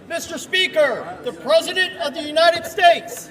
Mr. Speaker, the President of the United States.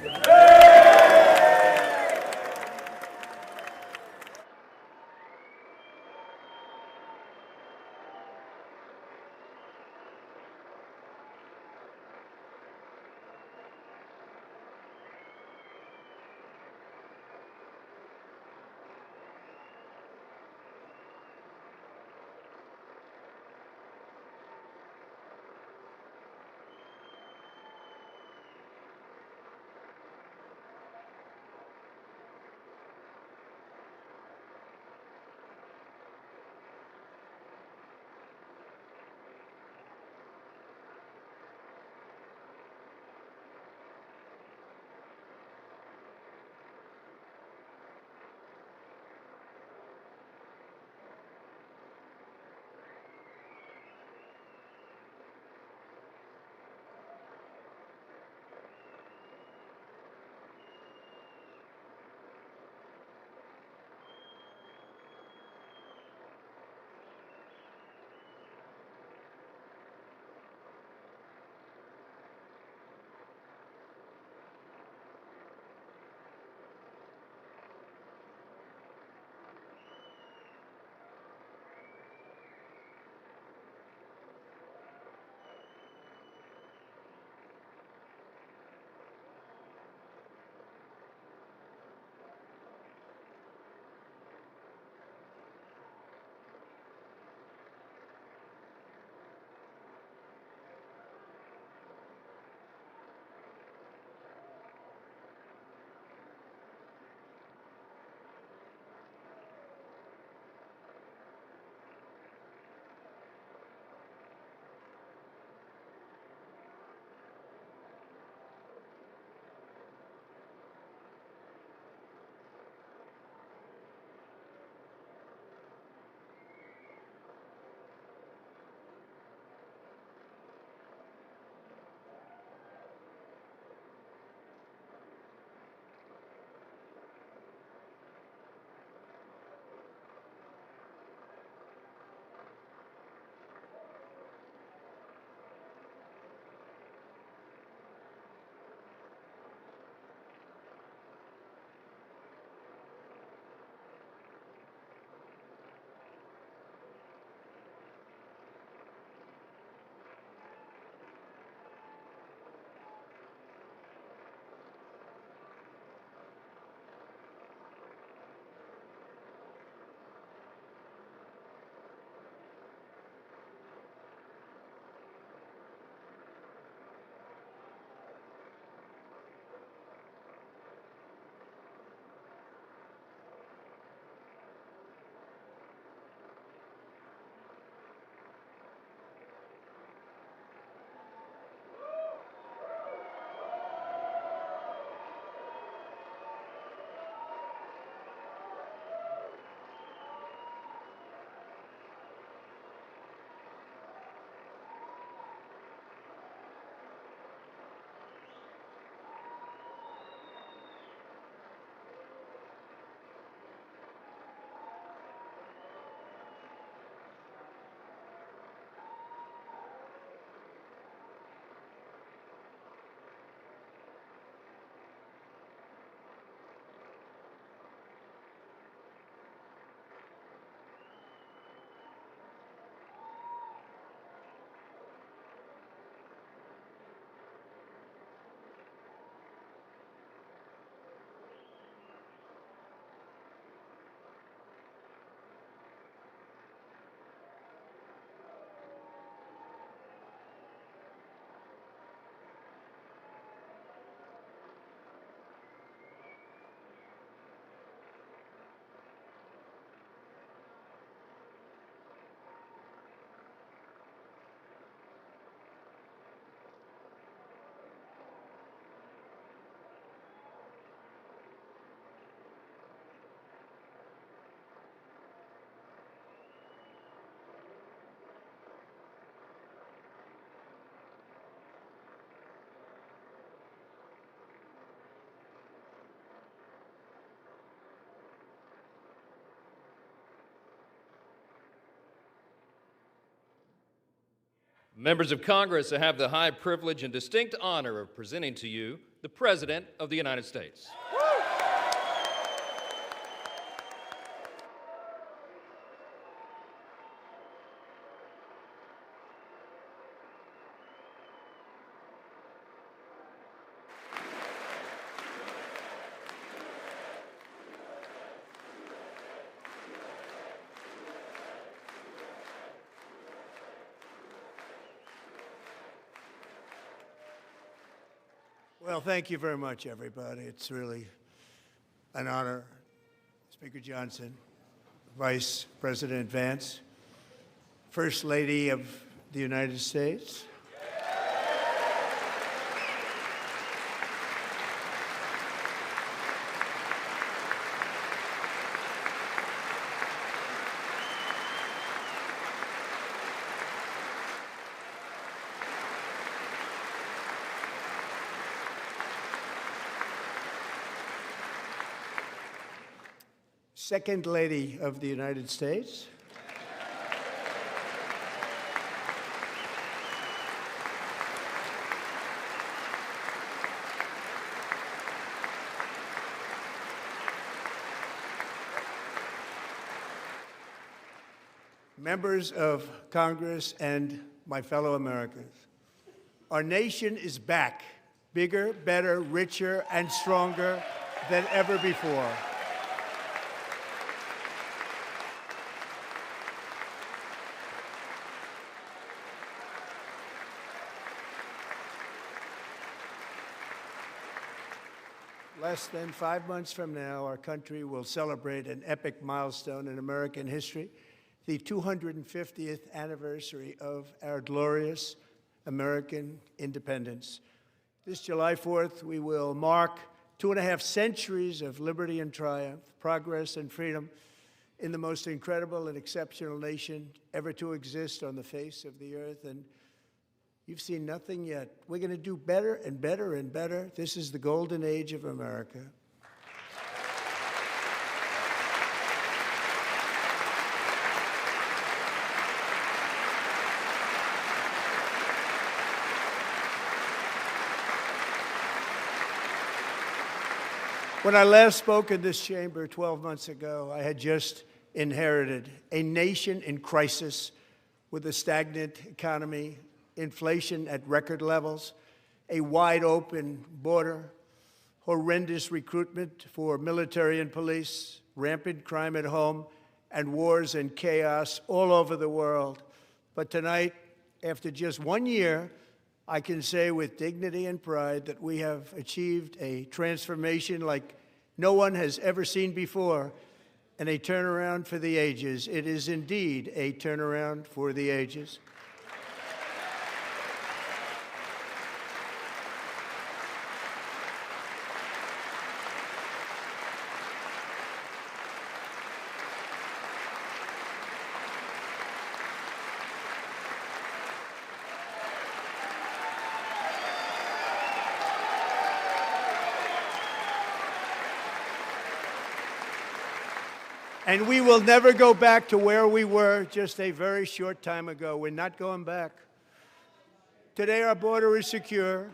Members of Congress, I have the high privilege and distinct honor of presenting to you the President of the United States. Well, thank you very much, everybody. It's really an honor. Speaker Johnson, Vice President Vance, First Lady of the United States, Second Lady of the United States, members of Congress, and my fellow Americans. Our nation is back, bigger, better, richer, and stronger than ever before. Less than 5 months from now, our country will celebrate an epic milestone in American history, the 250th anniversary of our glorious American independence. This July 4th, we will mark 2.5 centuries of liberty and triumph, progress and freedom in the most incredible and exceptional nation ever to exist on the face of the earth. And you've seen nothing yet. We're going to do better and better and better. This is the golden age of America. When I last spoke in this chamber 12 months ago, I had just inherited a nation in crisis with a stagnant economy, inflation at record levels, a wide-open border, horrendous recruitment for military and police, rampant crime at home, and wars and chaos all over the world. But tonight, after just 1 year, I can say with dignity and pride that we have achieved a transformation like no one has ever seen before, and a turnaround for the ages. It is indeed a turnaround for the ages. And we will never go back to where we were just a very short time ago. We're not going back. Today, our border is secure.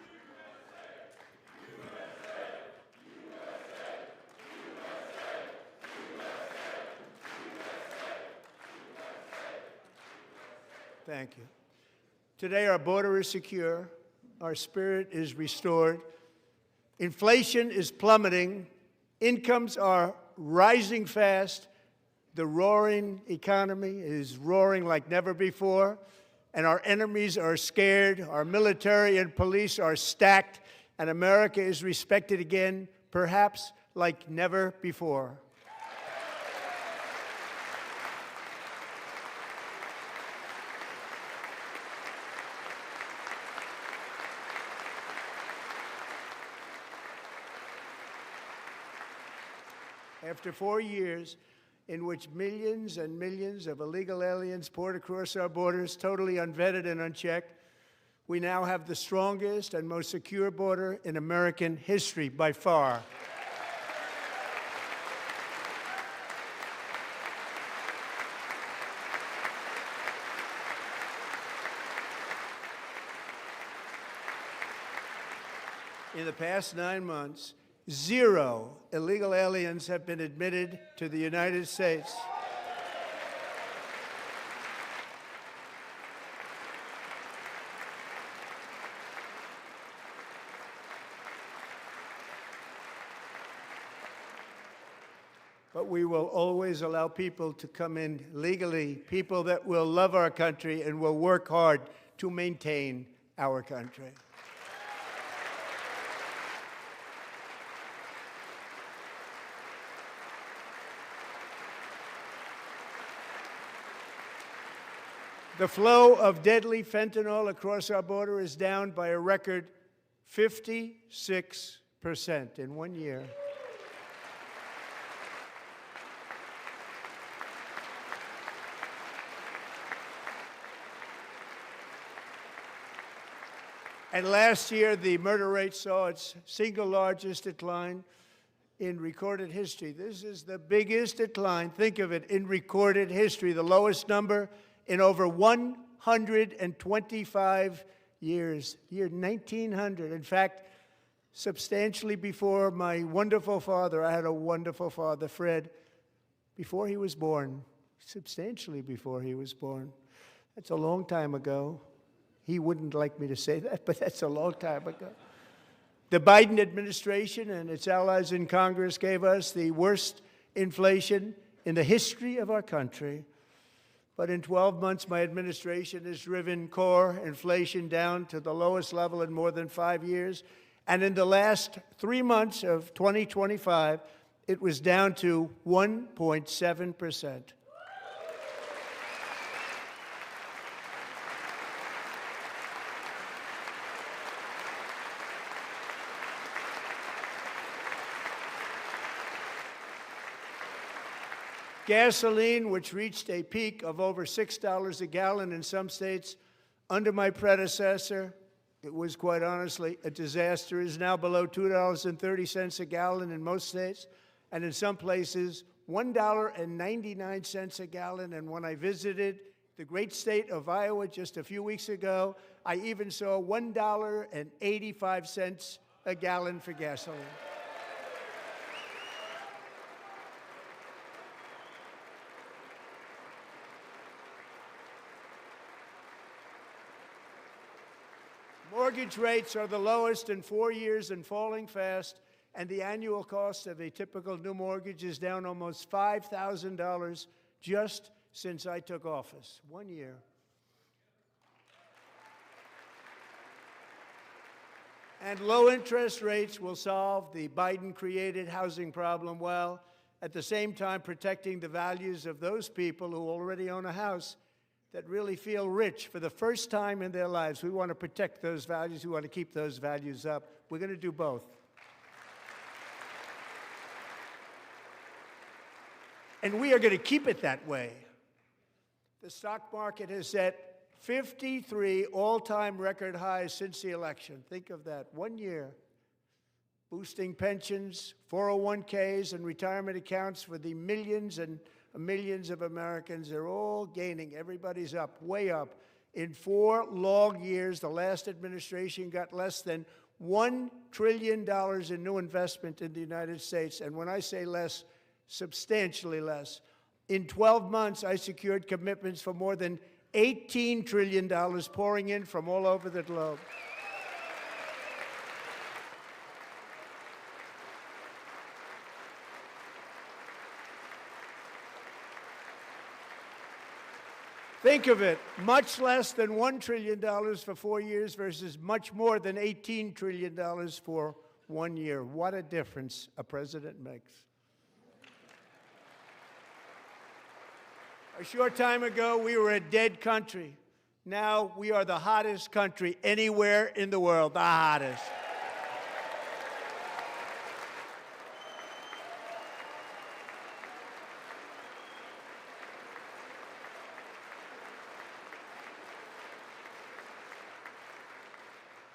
Thank you. Today, our border is secure. Our spirit is restored. Inflation is plummeting. Incomes are rising fast. The roaring economy is roaring like never before, and our enemies are scared, our military and police are stacked, and America is respected again, perhaps like never before. After 4 years in which millions and millions of illegal aliens poured across our borders, totally unvetted and unchecked, we now have the strongest and most secure border in American history by far. In the past 9 months, 0 illegal aliens have been admitted to the United States. But we will always allow people to come in legally, people that will love our country and will work hard to maintain our country. The flow of deadly fentanyl across our border is down by a record 56% in 1 year. And last year, the murder rate saw its single largest decline in recorded history. This is the biggest decline, think of it, in recorded history, the lowest number in over 125 years, year 1900. In fact, substantially before my wonderful father, I had a wonderful father, Fred, before he was born, substantially before he was born. That's a long time ago. He wouldn't like me to say that, but that's a long time ago. The Biden administration and its allies in Congress gave us the worst inflation in the history of our country. But in 12 months, my administration has driven core inflation down to the lowest level in more than 5 years. And in the last 3 months of 2025, it was down to 1.7%. Gasoline, which reached a peak of over $6 a gallon in some states under my predecessor, it was quite honestly a disaster, is now below $2.30 a gallon in most states, and in some places, $1.99 a gallon. And when I visited the great state of Iowa just a few weeks ago, I even saw $1.85 a gallon for gasoline. Mortgage rates are the lowest in 4 years and falling fast, and the annual cost of a typical new mortgage is down almost $5,000 just since I took office. 1 year. And low interest rates will solve the Biden-created housing problem while at the same time protecting the values of those people who already own a house that really feel rich for the first time in their lives. We want to protect those values. We want to keep those values up. We're going to do both. And we are going to keep it that way. The stock market has set 53 all-time record highs since the election. Think of that, 1 year. Boosting pensions, 401ks, and retirement accounts for the millions and millions of Americans. They're all gaining. Everybody's up, way up. In 4 long years, the last administration got less than $1 trillion in new investment in the United States. And when I say less, substantially less. In 12 months, I secured commitments for more than $18 trillion pouring in from all over the globe. Think of it, much less than $1 trillion for 4 years versus much more than $18 trillion for 1 year. What a difference a president makes. A short time ago, we were a dead country. Now we are the hottest country anywhere in the world, the hottest.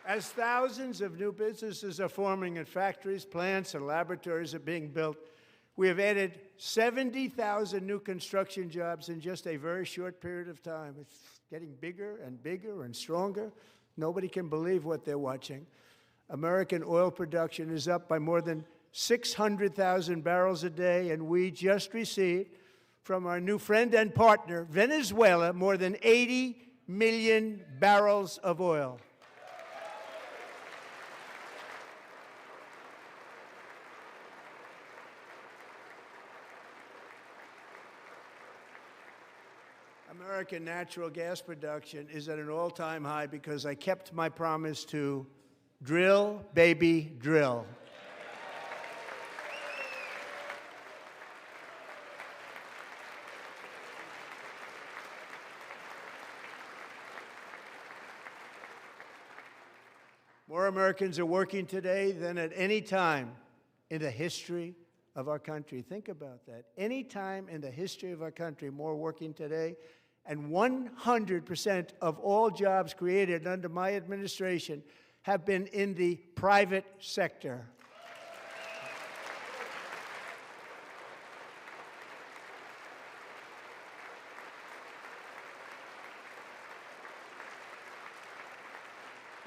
As thousands of new businesses are forming and factories, plants, and laboratories are being built, we have added 70,000 new construction jobs in just a very short period of time. It's getting bigger and bigger and stronger. Nobody can believe what they're watching. American oil production is up by more than 600,000 barrels a day, and we just received from our new friend and partner, Venezuela, more than 80 million barrels of oil. American natural gas production is at an all-time high because I kept my promise to drill, baby, drill. More Americans are working today than at any time in the history of our country. Think about that. Any time in the history of our country, more working today. And 100% of all jobs created under my administration have been in the private sector.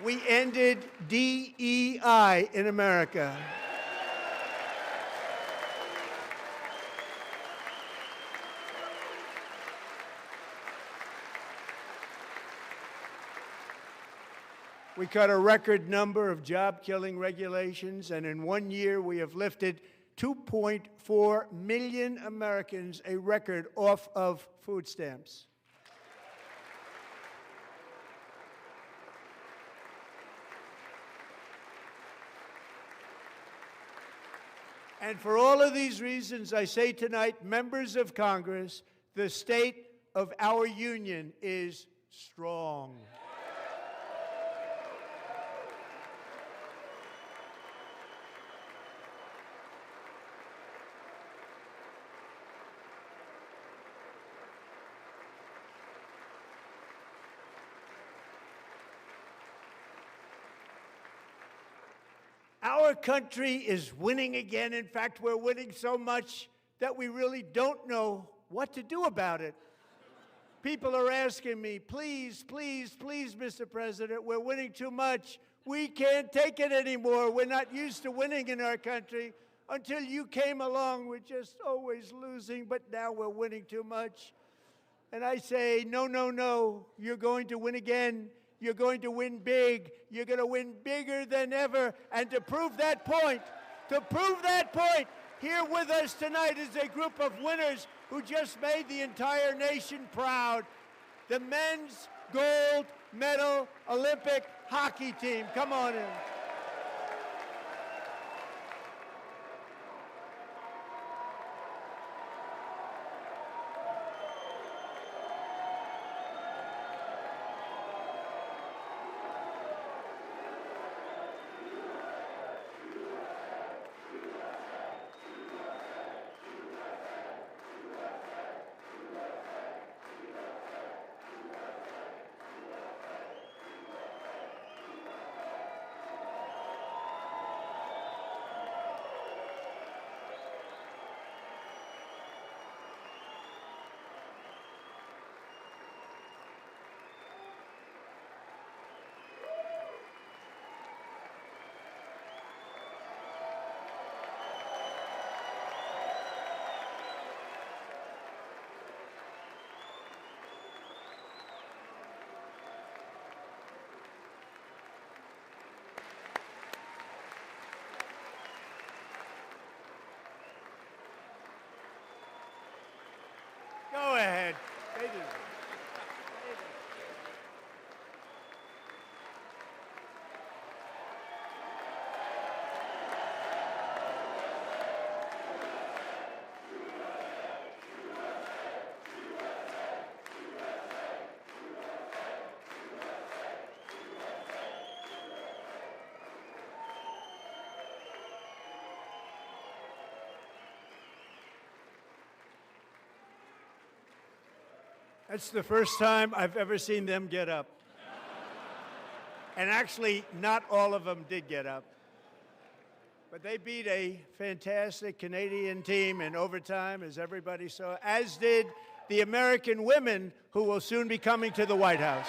We ended DEI in America. We cut a record number of job-killing regulations, and in 1 year we have lifted 2.4 million Americans, a record, off of food stamps. And for all of these reasons, I say tonight, members of Congress, the state of our union is strong. Our country is winning again. In fact, we're winning so much that we really don't know what to do about it. People are asking me, please, please, please, Mr. President, we're winning too much. We can't take it anymore. We're not used to winning in our country. Until you came along, we're just always losing, but now we're winning too much. And I say, no, no, no, you're going to win again. You're going to win big. You're going to win bigger than ever. And to prove that point, here with us tonight is a group of winners who just made the entire nation proud. The men's gold medal Olympic hockey team. Come on in. Go ahead. That's the first time I've ever seen them get up. And actually, not all of them did get up. But they beat a fantastic Canadian team in overtime, as everybody saw, as did the American women who will soon be coming to the White House.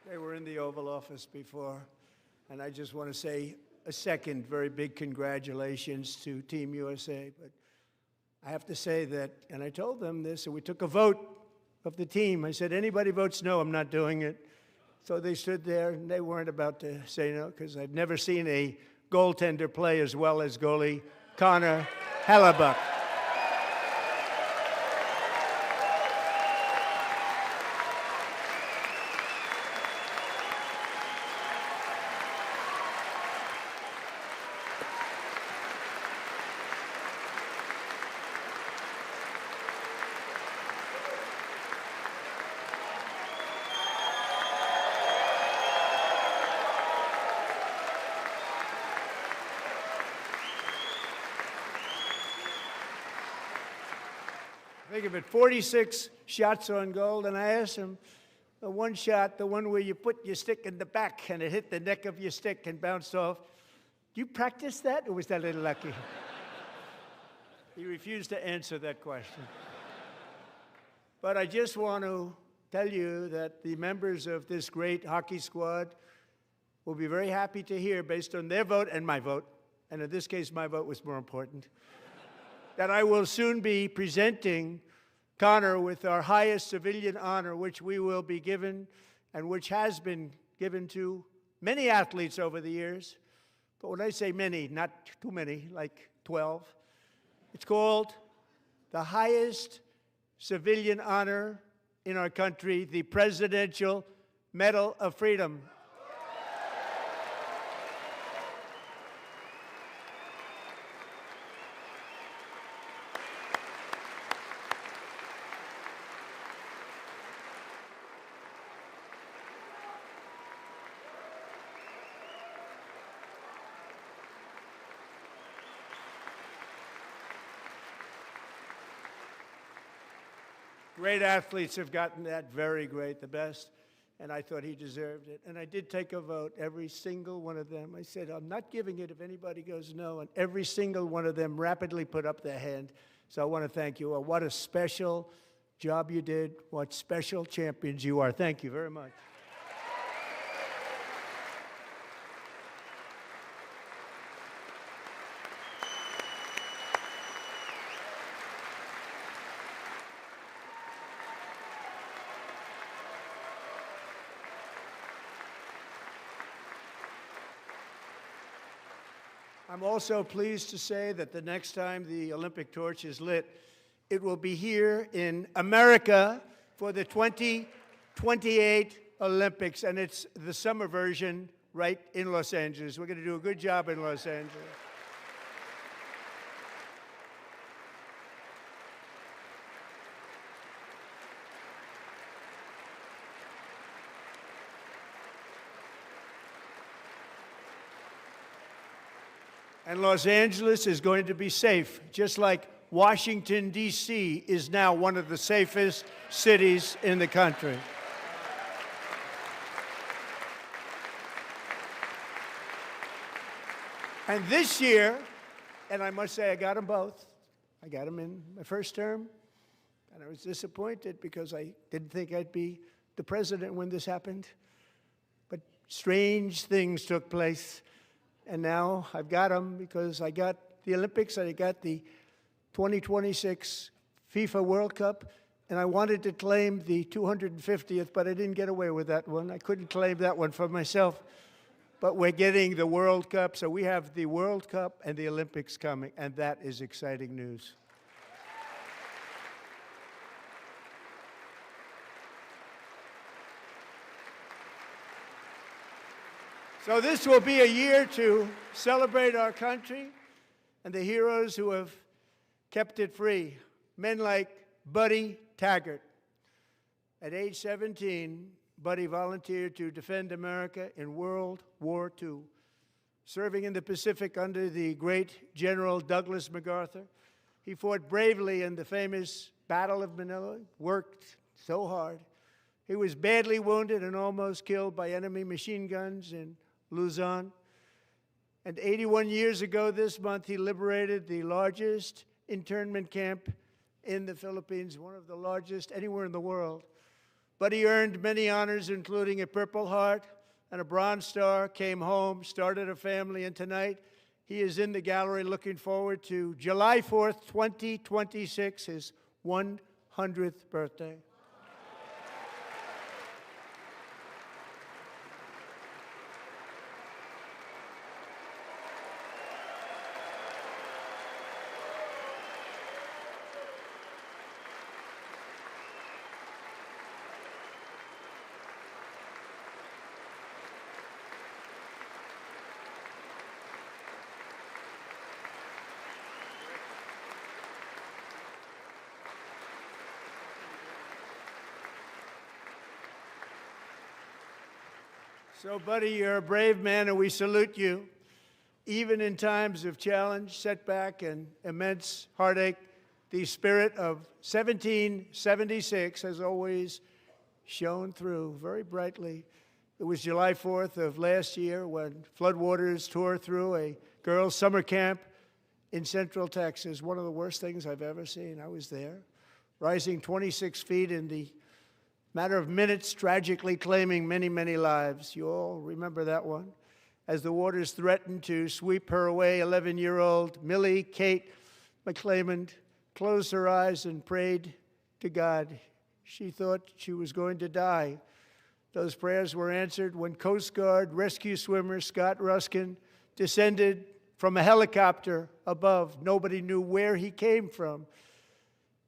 They were in the Oval Office before, and I just want to say a second very big congratulations to Team USA. But I have to say that, and I told them this, and we took a vote of the team. I said, anybody votes no, I'm not doing it. So they stood there, and they weren't about to say no, because I've never seen a goaltender play as well as goalie Connor Hellebuck. Think of it, 46 shots on goal, and I asked him, the one shot, the one where you put your stick in the back and it hit the neck of your stick and bounced off, do you practice that, or was that a little lucky? He refused to answer that question. But I just want to tell you that the members of this great hockey squad will be very happy to hear, based on their vote and my vote, and in this case my vote was more important, that I will soon be presenting Connor with our highest civilian honor, which we will be given and which has been given to many athletes over the years. But when I say many, not too many, like 12, it's called the highest civilian honor in our country, the Presidential Medal of Freedom. Great athletes have gotten that, very great, the best, and I thought he deserved it. And I did take a vote, every single one of them. I said, I'm not giving it if anybody goes no, and every single one of them rapidly put up their hand. So I want to thank you all. What a special job you did. What special champions you are. Thank you very much. I'm also pleased to say that the next time the Olympic torch is lit, it will be here in America for the 2028 Olympics, and it's the summer version right in Los Angeles. We're going to do a good job in Los Angeles. And Los Angeles is going to be safe, just like Washington, D.C. is now one of the safest cities in the country. And this year, and I must say I got them both. I got them in my first term, and I was disappointed because I didn't think I'd be the president when this happened. But strange things took place. And now I've got them because I got the Olympics and I got the 2026 FIFA World Cup, and I wanted to claim the 250th, but I didn't get away with that one. I couldn't claim that one for myself. But we're getting the World Cup, so we have the World Cup and the Olympics coming, and that is exciting news. So this will be a year to celebrate our country and the heroes who have kept it free. Men like Buddy Taggart. At age 17, Buddy volunteered to defend America in World War II, serving in the Pacific under the great General Douglas MacArthur. He fought bravely in the famous Battle of Manila, worked so hard. He was badly wounded and almost killed by enemy machine guns in Luzon. And 81 years ago this month, he liberated the largest internment camp in the Philippines, one of the largest anywhere in the world. Buddy earned many honors, including a Purple Heart and a Bronze Star, came home, started a family, and tonight he is in the gallery looking forward to July 4th, 2026, his 100th birthday. So, buddy, you're a brave man, and we salute you. Even in times of challenge, setback, and immense heartache, the spirit of 1776 has always shone through very brightly. It was July 4th of last year when floodwaters tore through a girls' summer camp in Central Texas, one of the worst things I've ever seen. I was there, rising 26 feet in the matter of minutes, tragically claiming many, many lives. You all remember that one. As the waters threatened to sweep her away, 11-year-old Millie Kate McClelland closed her eyes and prayed to God. She thought she was going to die. Those prayers were answered when Coast Guard rescue swimmer Scott Ruskin descended from a helicopter above. Nobody knew where he came from.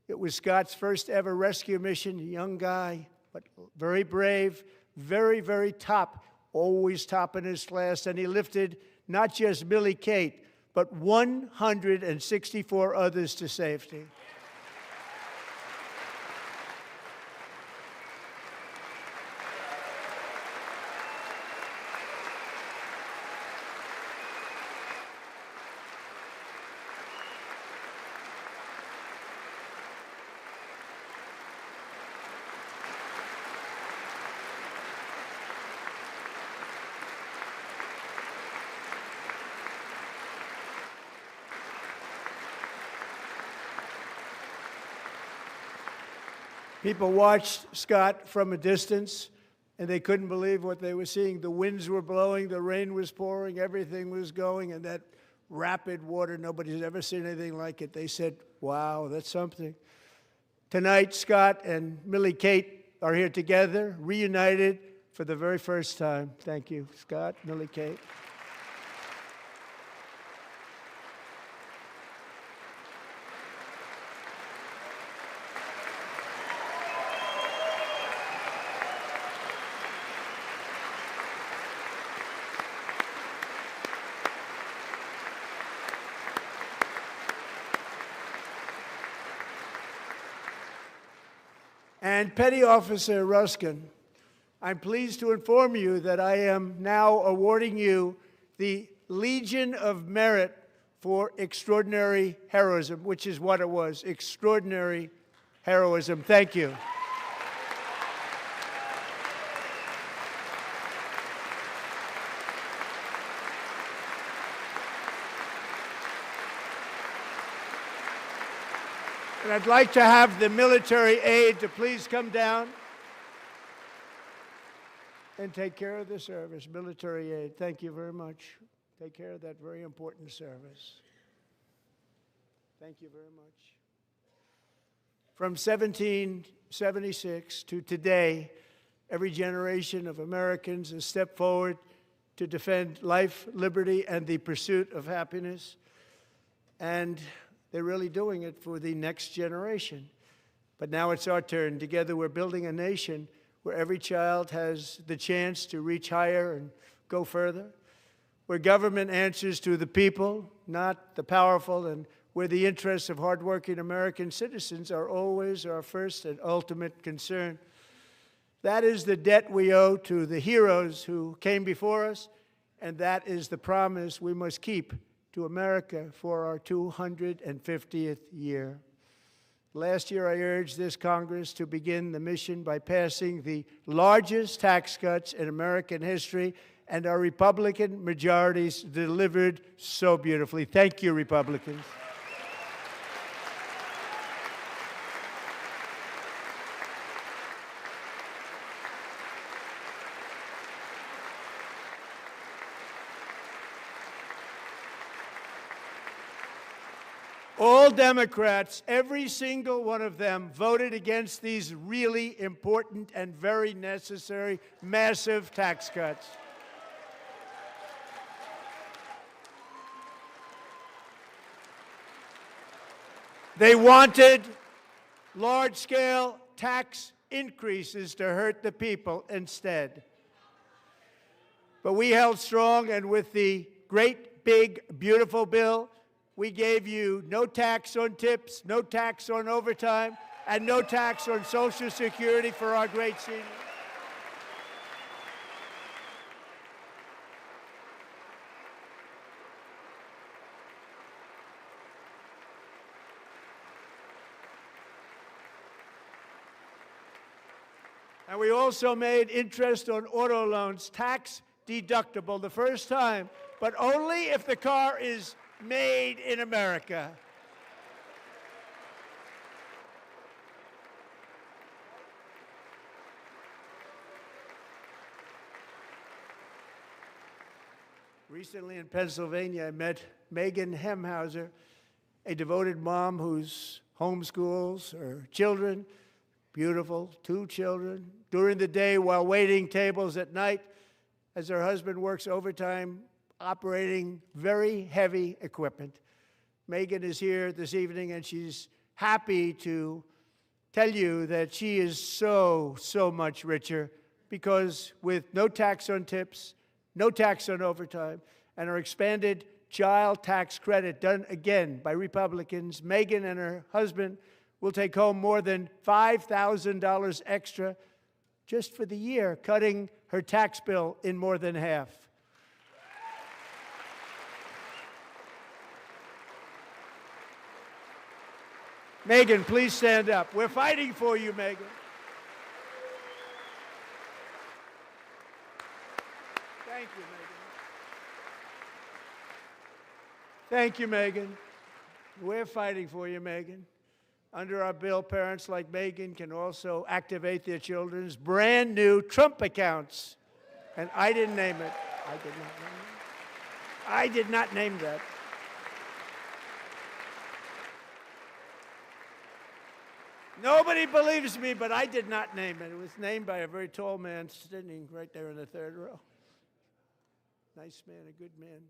It was Scott's first ever rescue mission, a young guy, but very brave, very, very top, always top in his class. And he lifted not just Millie Kate, but 164 others to safety. People watched Scott from a distance, and they couldn't believe what they were seeing. The winds were blowing, the rain was pouring, everything was going, and that rapid water, nobody's ever seen anything like it. They said, wow, that's something. Tonight, Scott and Millie Kate are here together, reunited for the very first time. Thank you, Scott, Millie Kate. And Petty Officer Ruskin, I'm pleased to inform you that I am now awarding you the Legion of Merit for extraordinary heroism, which is what it was, extraordinary heroism. Thank you. And I'd like to have the military aide to please come down and take care of the service. Military aide, thank you very much. Take care of that very important service. Thank you very much. From 1776 to today, every generation of Americans has stepped forward to defend life, liberty, and the pursuit of happiness. And they're really doing it for the next generation. But now it's our turn. Together we're building a nation where every child has the chance to reach higher and go further, where government answers to the people, not the powerful, and where the interests of hardworking American citizens are always our first and ultimate concern. That is the debt we owe to the heroes who came before us, and that is the promise we must keep to America for our 250th year. Last year, I urged this Congress to begin the mission by passing the largest tax cuts in American history, and our Republican majorities delivered so beautifully. Thank you, Republicans. All Democrats, every single one of them, voted against these really important and very necessary massive tax cuts. They wanted large-scale tax increases to hurt the people instead. But we held strong, and with the great, big, beautiful bill, we gave you no tax on tips, no tax on overtime, and no tax on Social Security for our great seniors. And we also made interest on auto loans tax deductible the first time, but only if the car is made in America. Recently in Pennsylvania, I met Megan Hemhauser, a devoted mom who's homeschools her children, beautiful, 2 children, during the day while waiting tables at night as her husband works overtime operating very heavy equipment. Megan is here this evening, and she's happy to tell you that she is so much richer because with no tax on tips, no tax on overtime, and our expanded child tax credit done again by Republicans, Megan and her husband will take home more than $5,000 extra just for the year, cutting her tax bill in more than half. Megan, please stand up. We're fighting for you, Megan. Thank you, Megan. Thank you, Megan. We're fighting for you, Megan. Under our bill, parents like Megan can also activate their children's brand new Trump accounts. And I didn't name it. I did not name it. I did not name that. Nobody believes me, but I did not name it. It was named by a very tall man sitting right there in the third row. Nice man, a good man.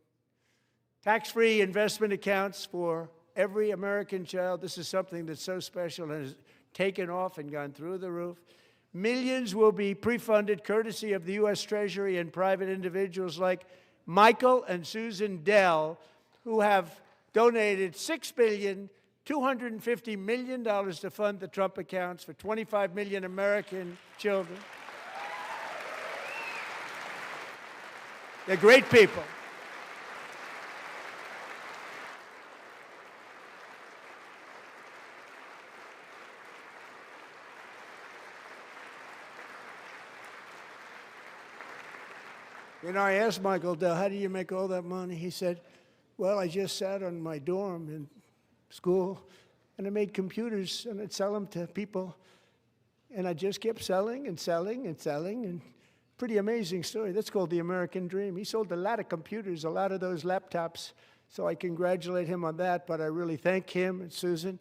Tax-free investment accounts for every American child. This is something that's so special and has taken off and gone through the roof. Millions will be pre-funded courtesy of the U.S. Treasury and private individuals like Michael and Susan Dell, who have donated $6.25 billion to fund the Trump accounts for 25 million American children. They're great people. You know, I asked Michael Dell, how do you make all that money? He said, well, I just sat on my dorm in school, and I made computers, and I'd sell them to people, and I just kept selling and selling and selling, and pretty amazing story. That's called the American dream. He sold a lot of computers, a lot of those laptops, so I congratulate him on that, but I really thank him and Susan,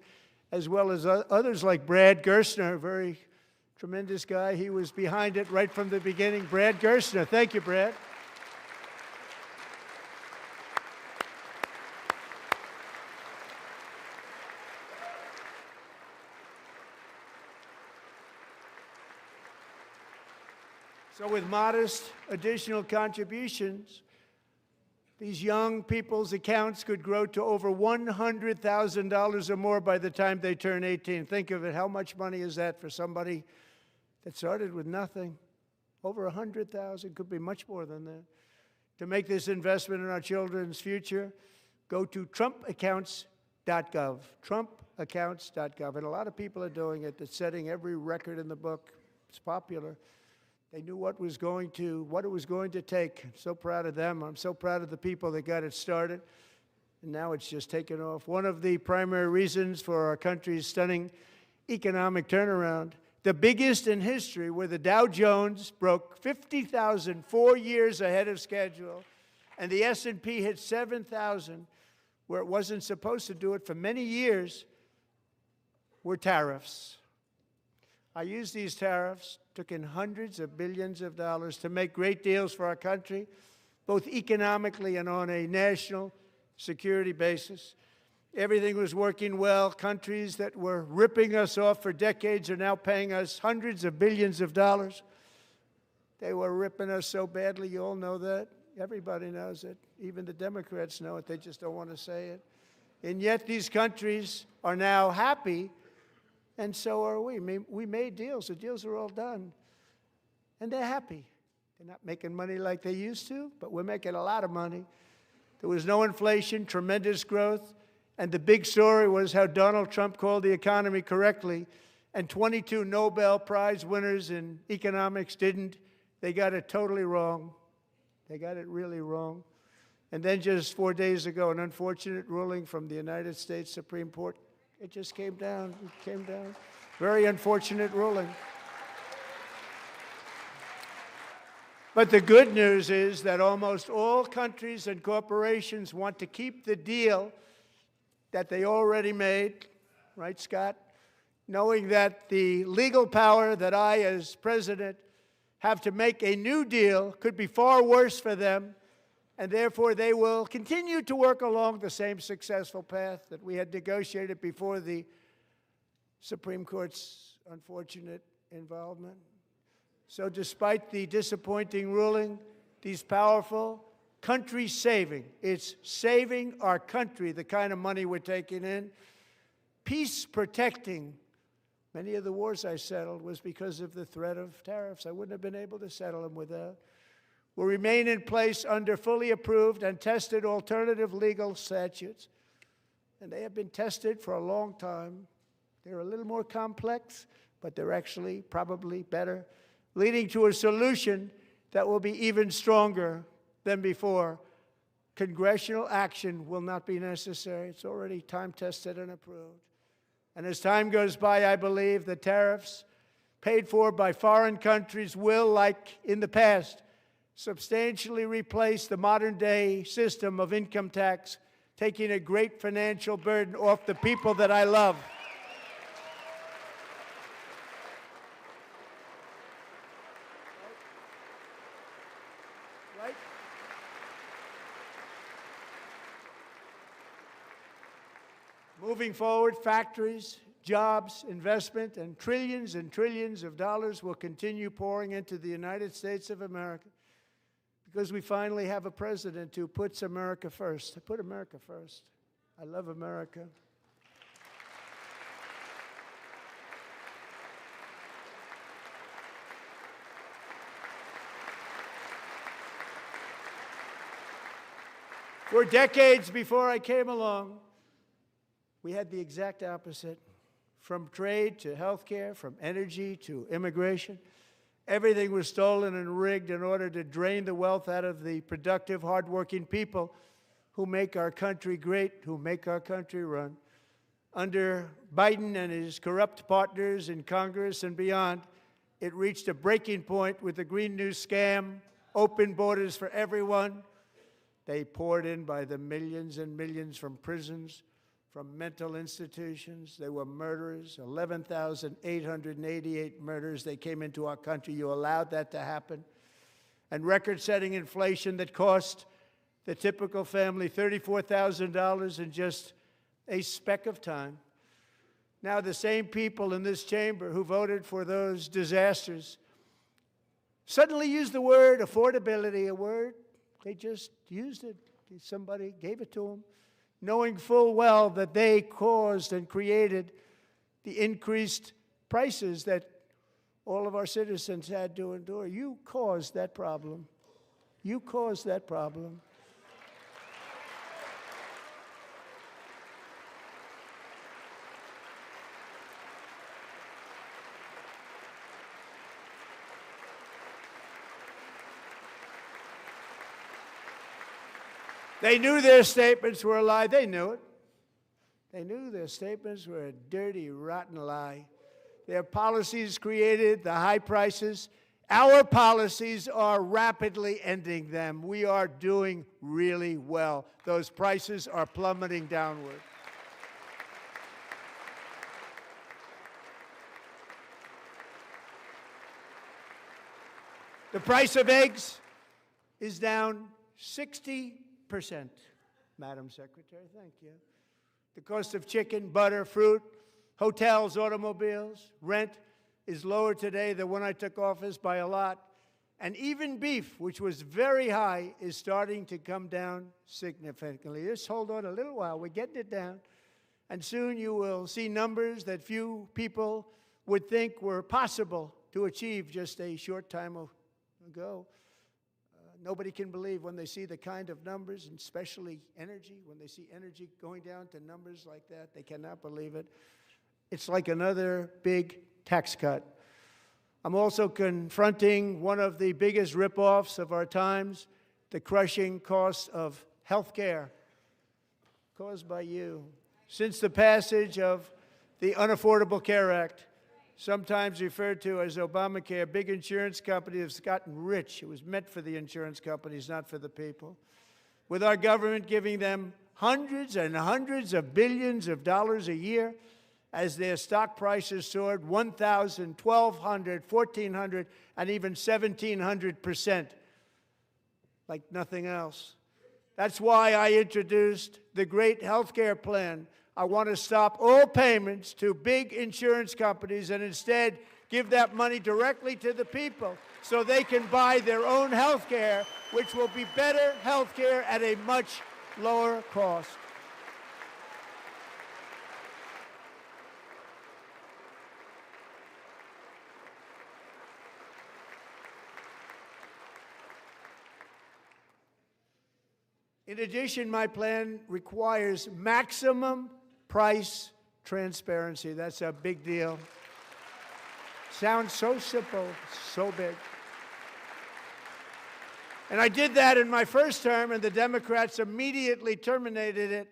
as well as others like Brad Gerstner, a very tremendous guy. He was behind it right from the beginning. Brad Gerstner. Thank you, Brad. So with modest additional contributions, these young people's accounts could grow to over $100,000 or more by the time they turn 18. Think of it. How much money is that for somebody that started with nothing? Over 100,000, could be much more than that. To make this investment in our children's future, go to trumpaccounts.gov, trumpaccounts.gov. And a lot of people are doing it. It's setting every record in the book. It's popular. They knew what it was going to take. I'm so proud of them. I'm so proud of the people that got it started. And now it's just taken off. One of the primary reasons for our country's stunning economic turnaround, the biggest in history, where the Dow Jones broke 50,000 4 years ahead of schedule, and the S&P hit 7,000, where it wasn't supposed to do it for many years were tariffs. I used these tariffs, took in hundreds of billions of dollars to make great deals for our country, both economically and on a national security basis. Everything was working well. Countries that were ripping us off for decades are now paying us hundreds of billions of dollars. They were ripping us so badly, you all know that. Everybody knows it. Even the Democrats know it. They just don't want to say it. And yet these countries are now happy, and so are we. We made deals. The deals are all done. And they're happy. They're not making money like they used to, but we're making a lot of money. There was no inflation, tremendous growth, and the big story was how Donald Trump called the economy correctly, and 22 Nobel Prize winners in economics didn't. They got it totally wrong. They got it really wrong. And then just 4 days ago, an unfortunate ruling from the United States Supreme Court. It just came down. It came down. Very unfortunate ruling. But the good news is that almost all countries and corporations want to keep the deal that they already made, right, Scott? Knowing that the legal power that I, as president, have to make a new deal could be far worse for them, and therefore they will continue to work along the same successful path that we had negotiated before the Supreme Court's unfortunate involvement. So despite the disappointing ruling, these powerful country-saving, it's saving our country, the kind of money we're taking in, peace-protecting. Many of the wars I settled was because of the threat of tariffs. I wouldn't have been able to settle them without. Will remain in place under fully approved and tested alternative legal statutes. And they have been tested for a long time. They're a little more complex, but they're actually probably better, leading to a solution that will be even stronger than before. Congressional action will not be necessary. It's already time-tested and approved. And as time goes by, I believe the tariffs paid for by foreign countries will, like in the past, substantially replace the modern-day system of income tax, taking a great financial burden off the people that I love. Right? Moving forward, factories, jobs, investment, and trillions of dollars will continue pouring into the United States of America because we finally have a president who puts America first. I put America first. I love America. For decades before I came along, we had the exact opposite. From trade to health care, from energy to immigration, everything was stolen and rigged in order to drain the wealth out of the productive, hardworking people who make our country great, who make our country run. Under Biden and his corrupt partners in Congress and beyond, it reached a breaking point with the Green New scam, open borders for everyone. They poured in by the millions and millions from prisons, from mental institutions. They were murderers, 11,888 murders. They came into our country. You allowed that to happen. And record-setting inflation that cost the typical family $34,000 in just a speck of time. Now the same people in this chamber who voted for those disasters suddenly used the word affordability, a word. They just used it. Somebody gave it to them, knowing full well that they caused and created the increased prices that all of our citizens had to endure. You caused that problem. You caused that problem. They knew their statements were a lie. They knew it. They knew their statements were a dirty, rotten lie. Their policies created the high prices Our policies are rapidly ending them. We are doing really well. Those prices are plummeting downward. The price of eggs is down 60%, Madam Secretary. Thank you. The cost of chicken, butter, fruit, hotels, automobiles, rent is lower today than when I took office by a lot. And even beef, which was very high, is starting to come down significantly. Just hold on a little while. We're getting it down. And soon you will see numbers that few people would think were possible to achieve just a short time ago. Nobody can believe when they see the kind of numbers, and especially energy, when they see energy going down to numbers like that, they cannot believe it. It's like another big tax cut. I'm also confronting one of the biggest ripoffs of our times, the crushing cost of health care caused by you. Since the passage of the Unaffordable Care Act, sometimes referred to as Obamacare, big insurance companies have gotten rich. It was meant for the insurance companies, not for the people. With our government giving them hundreds and hundreds of billions of dollars a year as their stock prices soared 1,000, 1,200, 1,400, and even 1,700%, like nothing else. That's why I introduced the great health care plan. I want to stop all payments to big insurance companies and instead give that money directly to the people so they can buy their own health care, which will be better health care at a much lower cost. In addition, my plan requires maximum price transparency. That's a big deal. Sounds so simple, so big. And I did that in my first term, and the Democrats immediately terminated it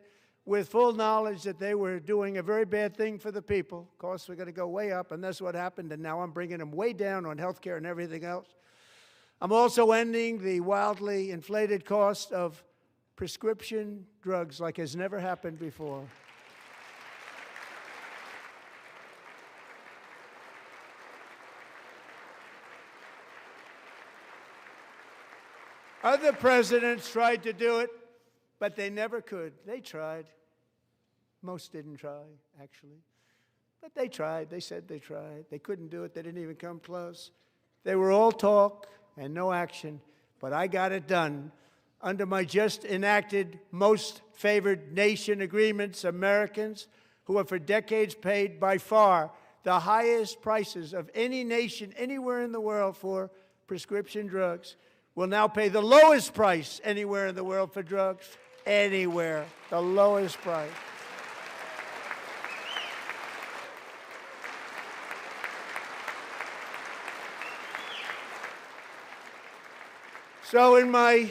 with full knowledge that they were doing a very bad thing for the people. Costs were going to go way up, and that's what happened, and now I'm bringing them way down on health care and everything else. I'm also ending the wildly inflated cost of prescription drugs like has never happened before. Other presidents tried to do it, but they never could. They tried. Most didn't try, actually. But they tried. They said they tried. They couldn't do it. They didn't even come close. They were all talk and no action, but I got it done. Under my just enacted most favored nation agreements, Americans who have for decades paid by far the highest prices of any nation anywhere in the world for prescription drugs will now pay the lowest price anywhere in the world for drugs. Anywhere, the lowest price. So in my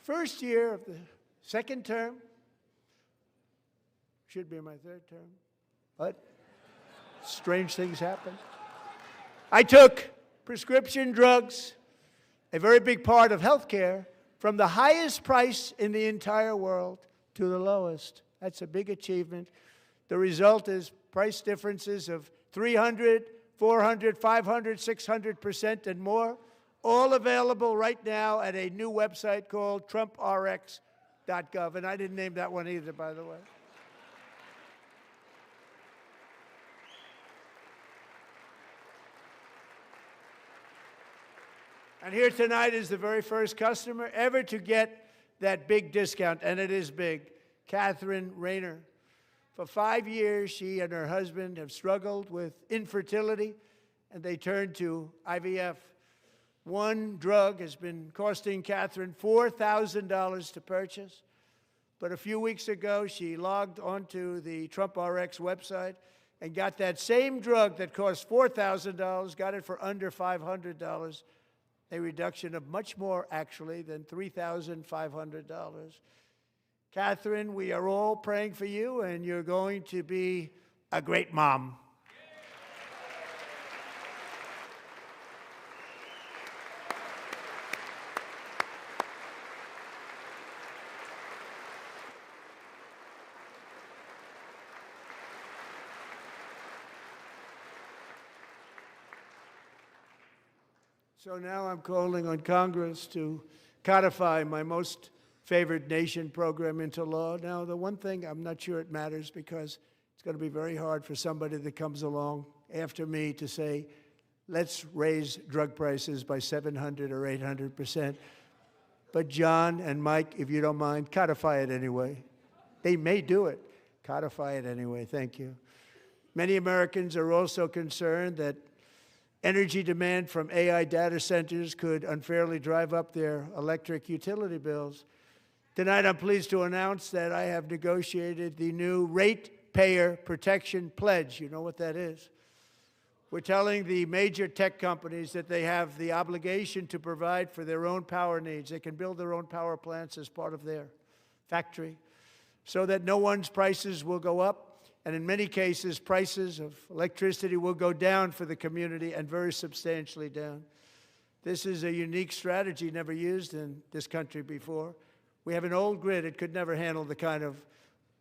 first year of the second term, should be my third term, but strange things happen. I took prescription drugs, a very big part of health care, from the highest price in the entire world to the lowest. That's a big achievement. The result is price differences of 300, 400, 500, 600% and more, all available right now at a new website called TrumpRx.gov. And I didn't name that one either, by the way. And here tonight is the very first customer ever to get that big discount, and it is big, Catherine Rayner. For 5 years, she and her husband have struggled with infertility, and they turned to IVF. One drug has been costing Catherine $4,000 to purchase, but a few weeks ago, she logged onto the TrumpRx website and got that same drug that cost $4,000, got it for under $500. A reduction of much more, actually, than $3,500. Catherine, we are all praying for you, and you're going to be a great mom. So now I'm calling on Congress to codify my most favored nation program into law. Now, the one thing, I'm not sure it matters because it's going to be very hard for somebody that comes along after me to say, let's raise drug prices by 700 or 800%. But John and Mike, if you don't mind, codify it anyway. They may do it. Codify it anyway. Thank you. Many Americans are also concerned that energy demand from AI data centers could unfairly drive up their electric utility bills. Tonight, I'm pleased to announce that I have negotiated the new Ratepayer Protection Pledge. You know what that is? We're telling the major tech companies that they have the obligation to provide for their own power needs. They can build their own power plants as part of their factory so that no one's prices will go up. And in many cases, prices of electricity will go down for the community and very substantially down. This is a unique strategy never used in this country before. We have an old grid. It could never handle the kind of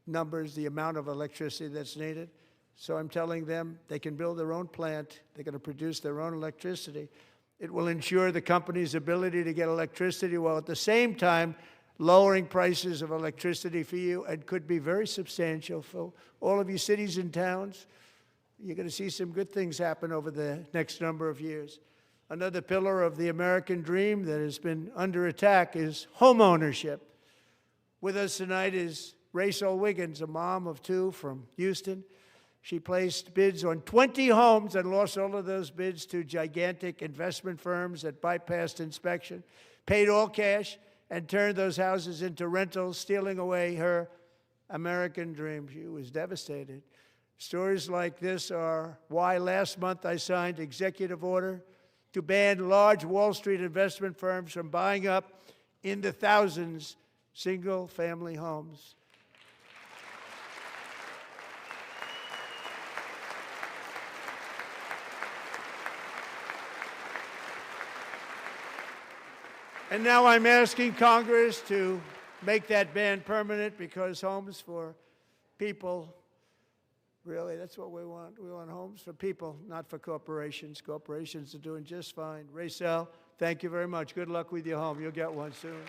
numbers, the amount of electricity that's needed. So I'm telling them they can build their own plant. They're going to produce their own electricity. It will ensure the company's ability to get electricity while at the same time lowering prices of electricity for you, and could be very substantial for all of you cities and towns. You're going to see some good things happen over the next number of years. Another pillar of the American dream that has been under attack is home ownership. With us tonight is Rachel Wiggins, a mom of two from Houston. She placed bids on 20 homes and lost all of those bids to gigantic investment firms that bypassed inspection, paid all cash, and turned those houses into rentals, stealing away her American dream. She was devastated. Stories like this are why last month I signed executive order to ban large Wall Street investment firms from buying up in the thousands single-family homes. And now I'm asking Congress to make that ban permanent, because homes for people, really, that's what we want. We want homes for people, not for corporations. Corporations are doing just fine. Rachel, thank you very much. Good luck with your home. You'll get one soon.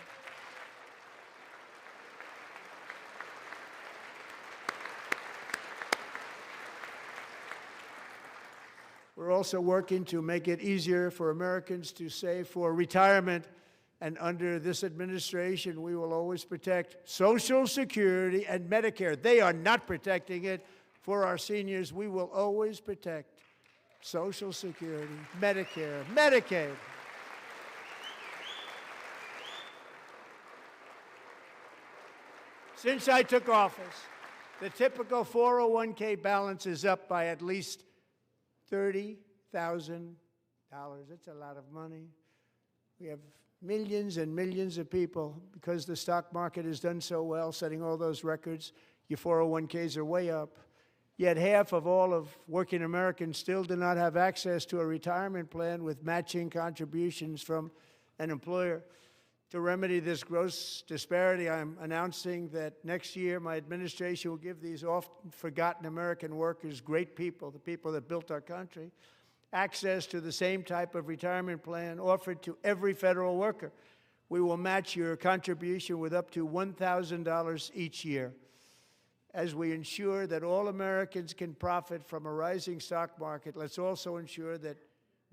We're also working to make it easier for Americans to save for retirement. And under this administration, we will always protect Social Security and Medicare. They are not protecting it for our seniors. We will always protect Social Security, Medicare, Medicaid. Since I took office, the typical 401k balance is up by at least $30,000. That's a lot of money. We have millions and millions of people, because the stock market has done so well, setting all those records. Your 401ks are way up. Yet half of all of working Americans still do not have access to a retirement plan with matching contributions from an employer. To remedy this gross disparity, I'm announcing that next year my administration will give these often forgotten American workers, great people, the people that built our country, access to the same type of retirement plan offered to every federal worker. We will match your contribution with up to $1,000 each year. As we ensure that all Americans can profit from a rising stock market, let's also ensure that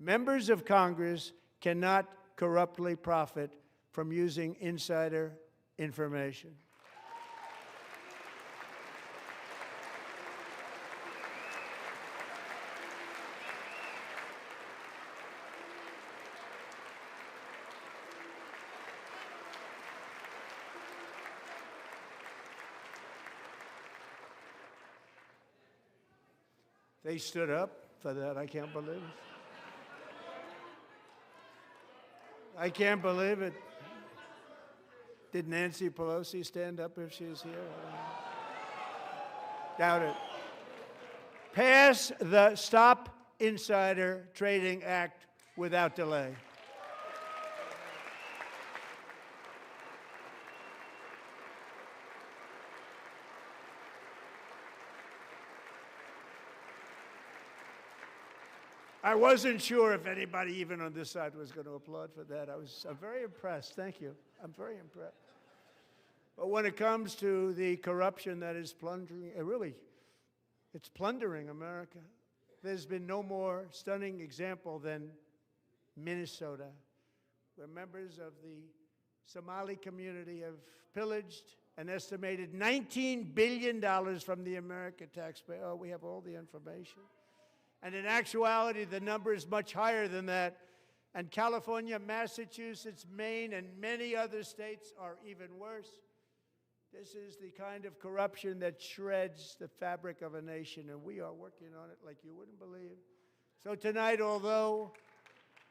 members of Congress cannot corruptly profit from using insider information. They stood up for that. I can't believe it. I can't believe it. Did Nancy Pelosi stand up if she's here? Doubt it. Pass the Stop Insider Trading Act without delay. I wasn't sure if anybody even on this side was going to applaud for that. I'm very impressed. Thank you. I'm very impressed. But when it comes to the corruption that is plundering, it's plundering America. There's been no more stunning example than Minnesota, where members of the Somali community have pillaged an estimated $19 billion from the American taxpayer. Oh, we have all the information. And in actuality, the number is much higher than that. And California, Massachusetts, Maine, and many other states are even worse. This is the kind of corruption that shreds the fabric of a nation, and we are working on it like you wouldn't believe. So tonight, although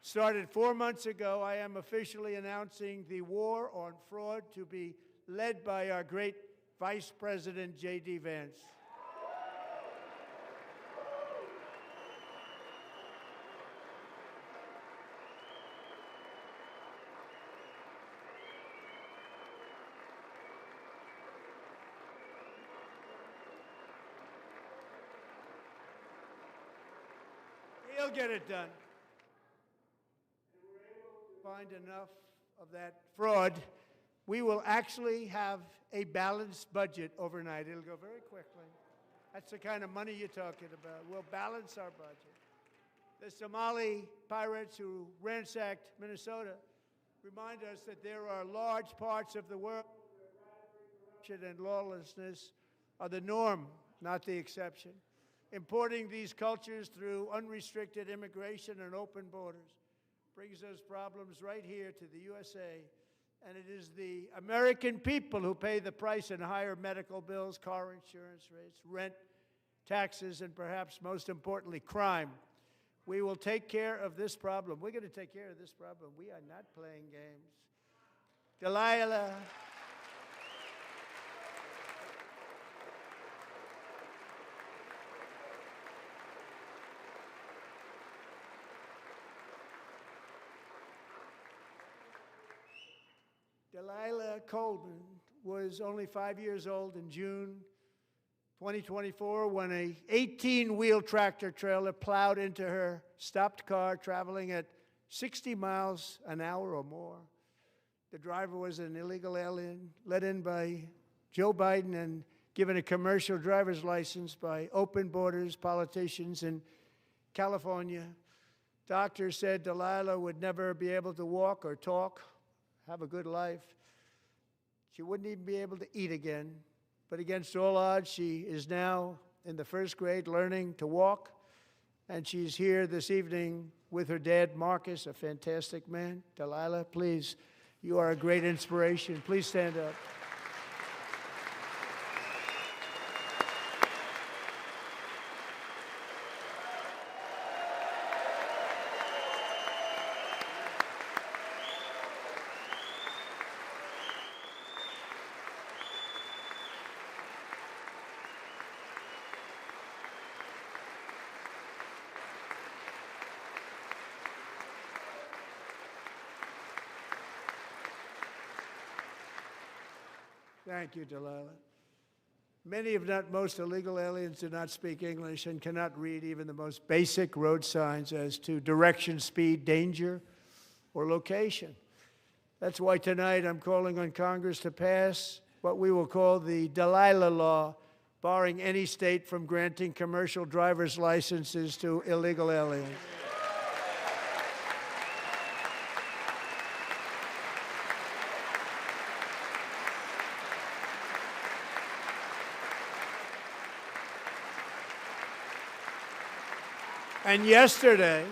started 4 months ago, I am officially announcing the war on fraud to be led by our great Vice President, J.D. Vance. He'll get it done. If we're able to find enough of that fraud, we will actually have a balanced budget overnight. It'll go very quickly. That's the kind of money you're talking about. We'll balance our budget. The Somali pirates who ransacked Minnesota remind us that there are large parts of the world where corruption and lawlessness are the norm, not the exception. Importing these cultures through unrestricted immigration and open borders brings those problems right here to the USA. And it is the American people who pay the price in higher medical bills, car insurance rates, rent, taxes, and perhaps most importantly, crime. We will take care of this problem. We're going to take care of this problem. We are not playing games. Delilah. Delilah Coleman was only 5 years old in June 2024 when a 18-wheel tractor trailer plowed into her stopped car traveling at 60 miles an hour or more. The driver was an illegal alien let in by Joe Biden and given a commercial driver's license by open borders politicians in California. Doctors said Delilah would never be able to walk or talk, have a good life. She wouldn't even be able to eat again. But against all odds, she is now in the first grade learning to walk. And she's here this evening with her dad, Marcus, a fantastic man. Delilah, please, you are a great inspiration. Please stand up. Thank you, Delilah. Many, if not most, illegal aliens do not speak English and cannot read even the most basic road signs as to direction, speed, danger, or location. That's why tonight I'm calling on Congress to pass what we will call the Delilah Law, barring any state from granting commercial driver's licenses to illegal aliens. And yesterday,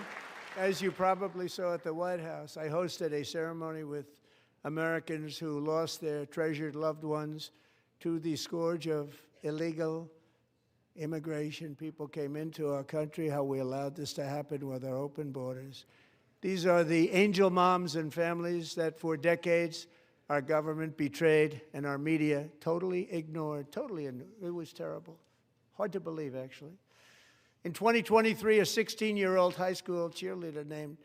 as you probably saw at the White House, I hosted a ceremony with Americans who lost their treasured loved ones to the scourge of illegal immigration. People came into our country, how we allowed this to happen with our open borders. These are the angel moms and families that for decades our government betrayed and our media totally ignored. It was terrible. Hard to believe, actually. In 2023, a 16-year-old high school cheerleader named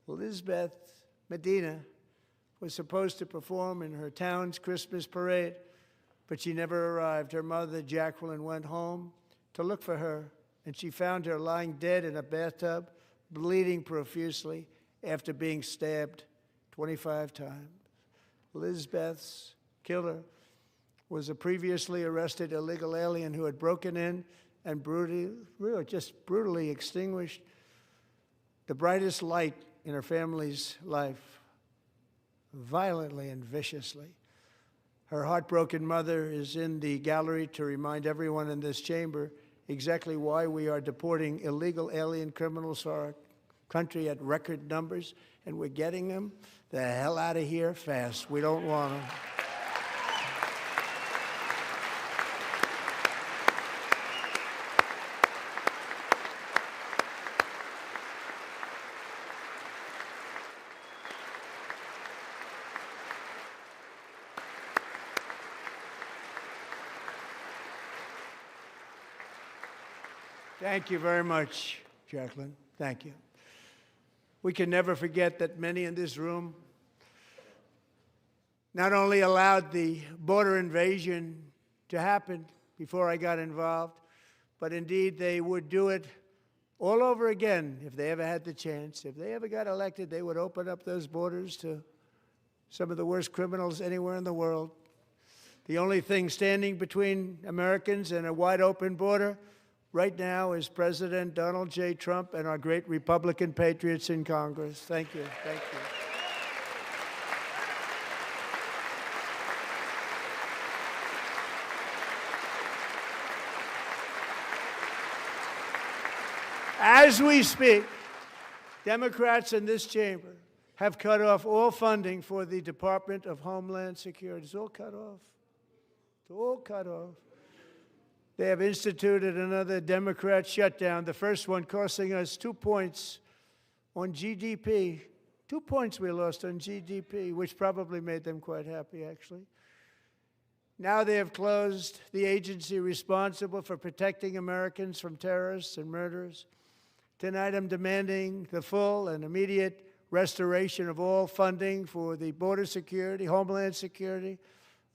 Elizabeth Medina was supposed to perform in her town's Christmas parade, but she never arrived. Her mother, Jacqueline, went home to look for her, and she found her lying dead in a bathtub, bleeding profusely after being stabbed 25 times. Lizbeth's killer was a previously arrested illegal alien who had broken in and brutally extinguished the brightest light in her family's life, violently and viciously. Her heartbroken mother is in the gallery to remind everyone in this chamber exactly why we are deporting illegal alien criminals to our country at record numbers, and we're getting them the hell out of here fast. We don't want them. Thank you very much, Jacqueline. Thank you. We can never forget that many in this room not only allowed the border invasion to happen before I got involved, but indeed they would do it all over again if they ever had the chance. If they ever got elected, they would open up those borders to some of the worst criminals anywhere in the world. The only thing standing between Americans and a wide open border right now is President Donald J. Trump and our great Republican patriots in Congress. Thank you. Thank you. As we speak, Democrats in this chamber have cut off all funding for the Department of Homeland Security. It's all cut off. It's all cut off. They have instituted another Democrat shutdown, the first one costing us 2 points on GDP. 2 points we lost on GDP, which probably made them quite happy, actually. Now they have closed the agency responsible for protecting Americans from terrorists and murderers. Tonight I'm demanding the full and immediate restoration of all funding for the border security, Homeland Security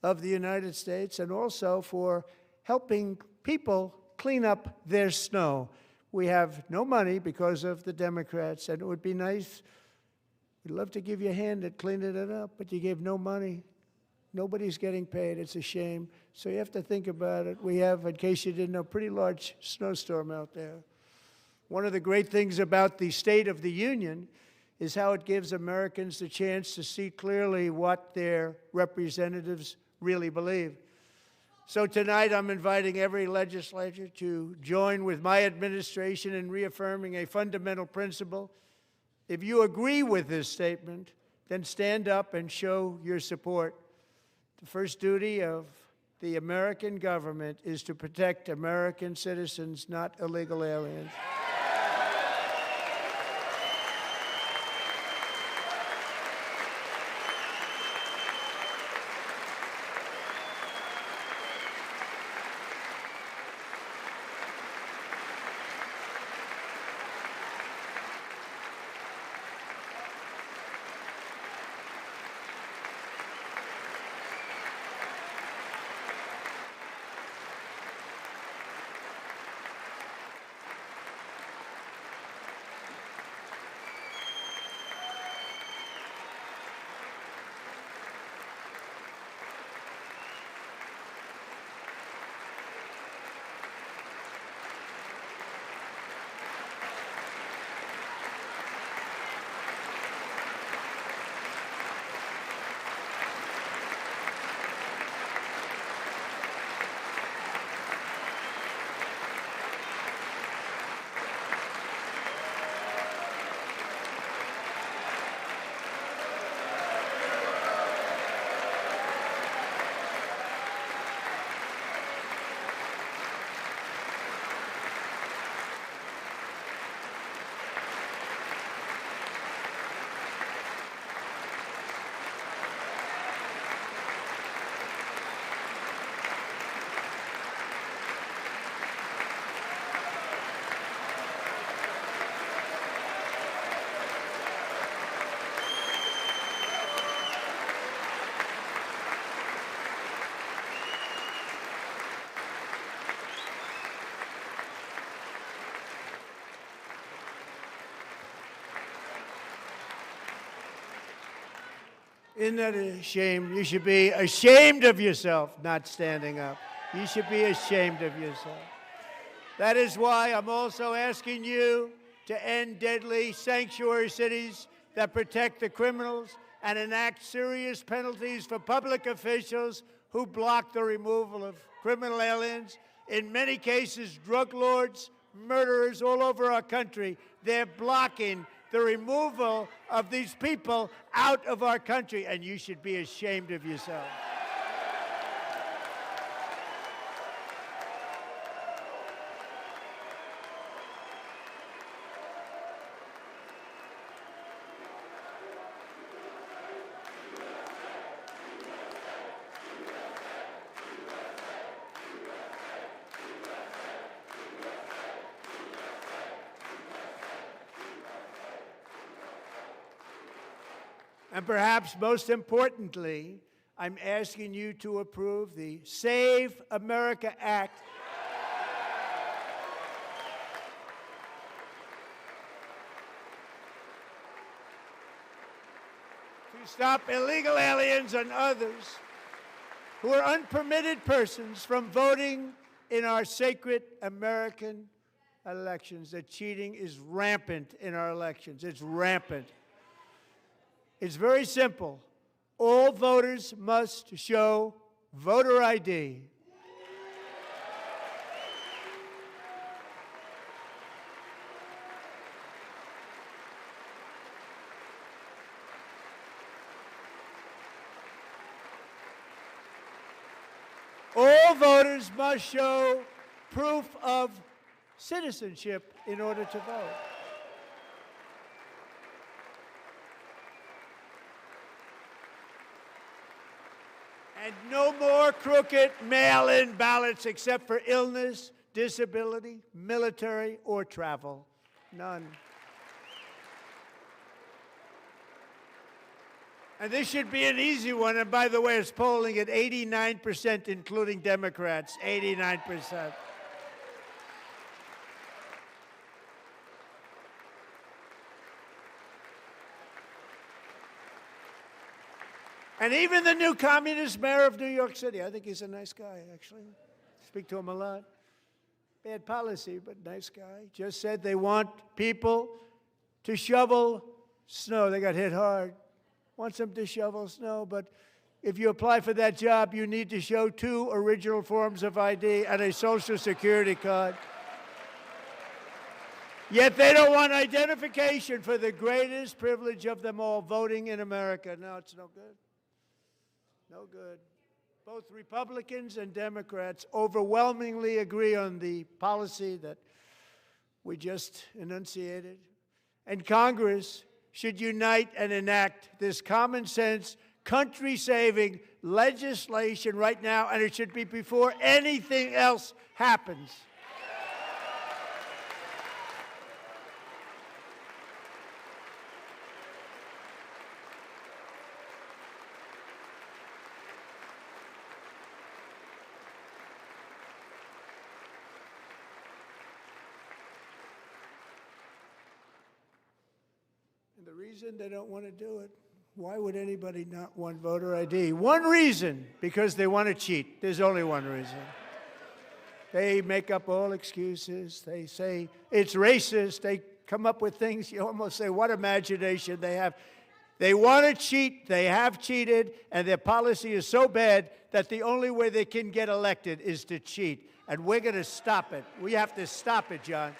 of the United States, and also for helping people clean up their snow. We have no money because of the Democrats, and it would be nice. We'd love to give you a hand at cleaning it up, but you gave no money. Nobody's getting paid. It's a shame. So you have to think about it. We have, in case you didn't know, a pretty large snowstorm out there. One of the great things about the State of the Union is how it gives Americans the chance to see clearly what their representatives really believe. So tonight I'm inviting every legislator to join with my administration in reaffirming a fundamental principle. If you agree with this statement, then stand up and show your support. The first duty of the American government is to protect American citizens, not illegal aliens. Isn't that a shame? You should be ashamed of yourself not standing up. You should be ashamed of yourself. That is why I'm also asking you to end deadly sanctuary cities that protect the criminals and enact serious penalties for public officials who block the removal of criminal aliens. In many cases, drug lords, murderers all over our country, they're blocking the removal of these people out of our country, and you should be ashamed of yourself. And perhaps most importantly, I'm asking you to approve the Save America Act. To stop illegal aliens and others who are unpermitted persons from voting in our sacred American elections. That cheating is rampant in our elections. It's rampant. It's very simple. All voters must show voter ID. All voters must show proof of citizenship in order to vote. And no more crooked mail-in ballots except for illness, disability, military, or travel. None. And this should be an easy one. And by the way, it's polling at 89%, including Democrats. 89%. And even the new communist mayor of New York City, I think he's a nice guy, actually. Speak to him a lot. Bad policy, but nice guy. Just said they want people to shovel snow. They got hit hard. Wants them to shovel snow, but if you apply for that job, you need to show 2 original forms of ID and a Social Security card. Yet they don't want identification for the greatest privilege of them all, voting in America. No, it's no good. No good. Both Republicans and Democrats overwhelmingly agree on the policy that we just enunciated. And Congress should unite and enact this common sense, country-saving legislation right now, and it should be before anything else happens. And the reason they don't want to do it, why would anybody not want voter ID? One reason, because they want to cheat. There's only one reason. They make up all excuses. They say it's racist. They come up with things you almost say, what imagination they have. They want to cheat. They have cheated. And their policy is so bad that the only way they can get elected is to cheat. And we're going to stop it. We have to stop it, John.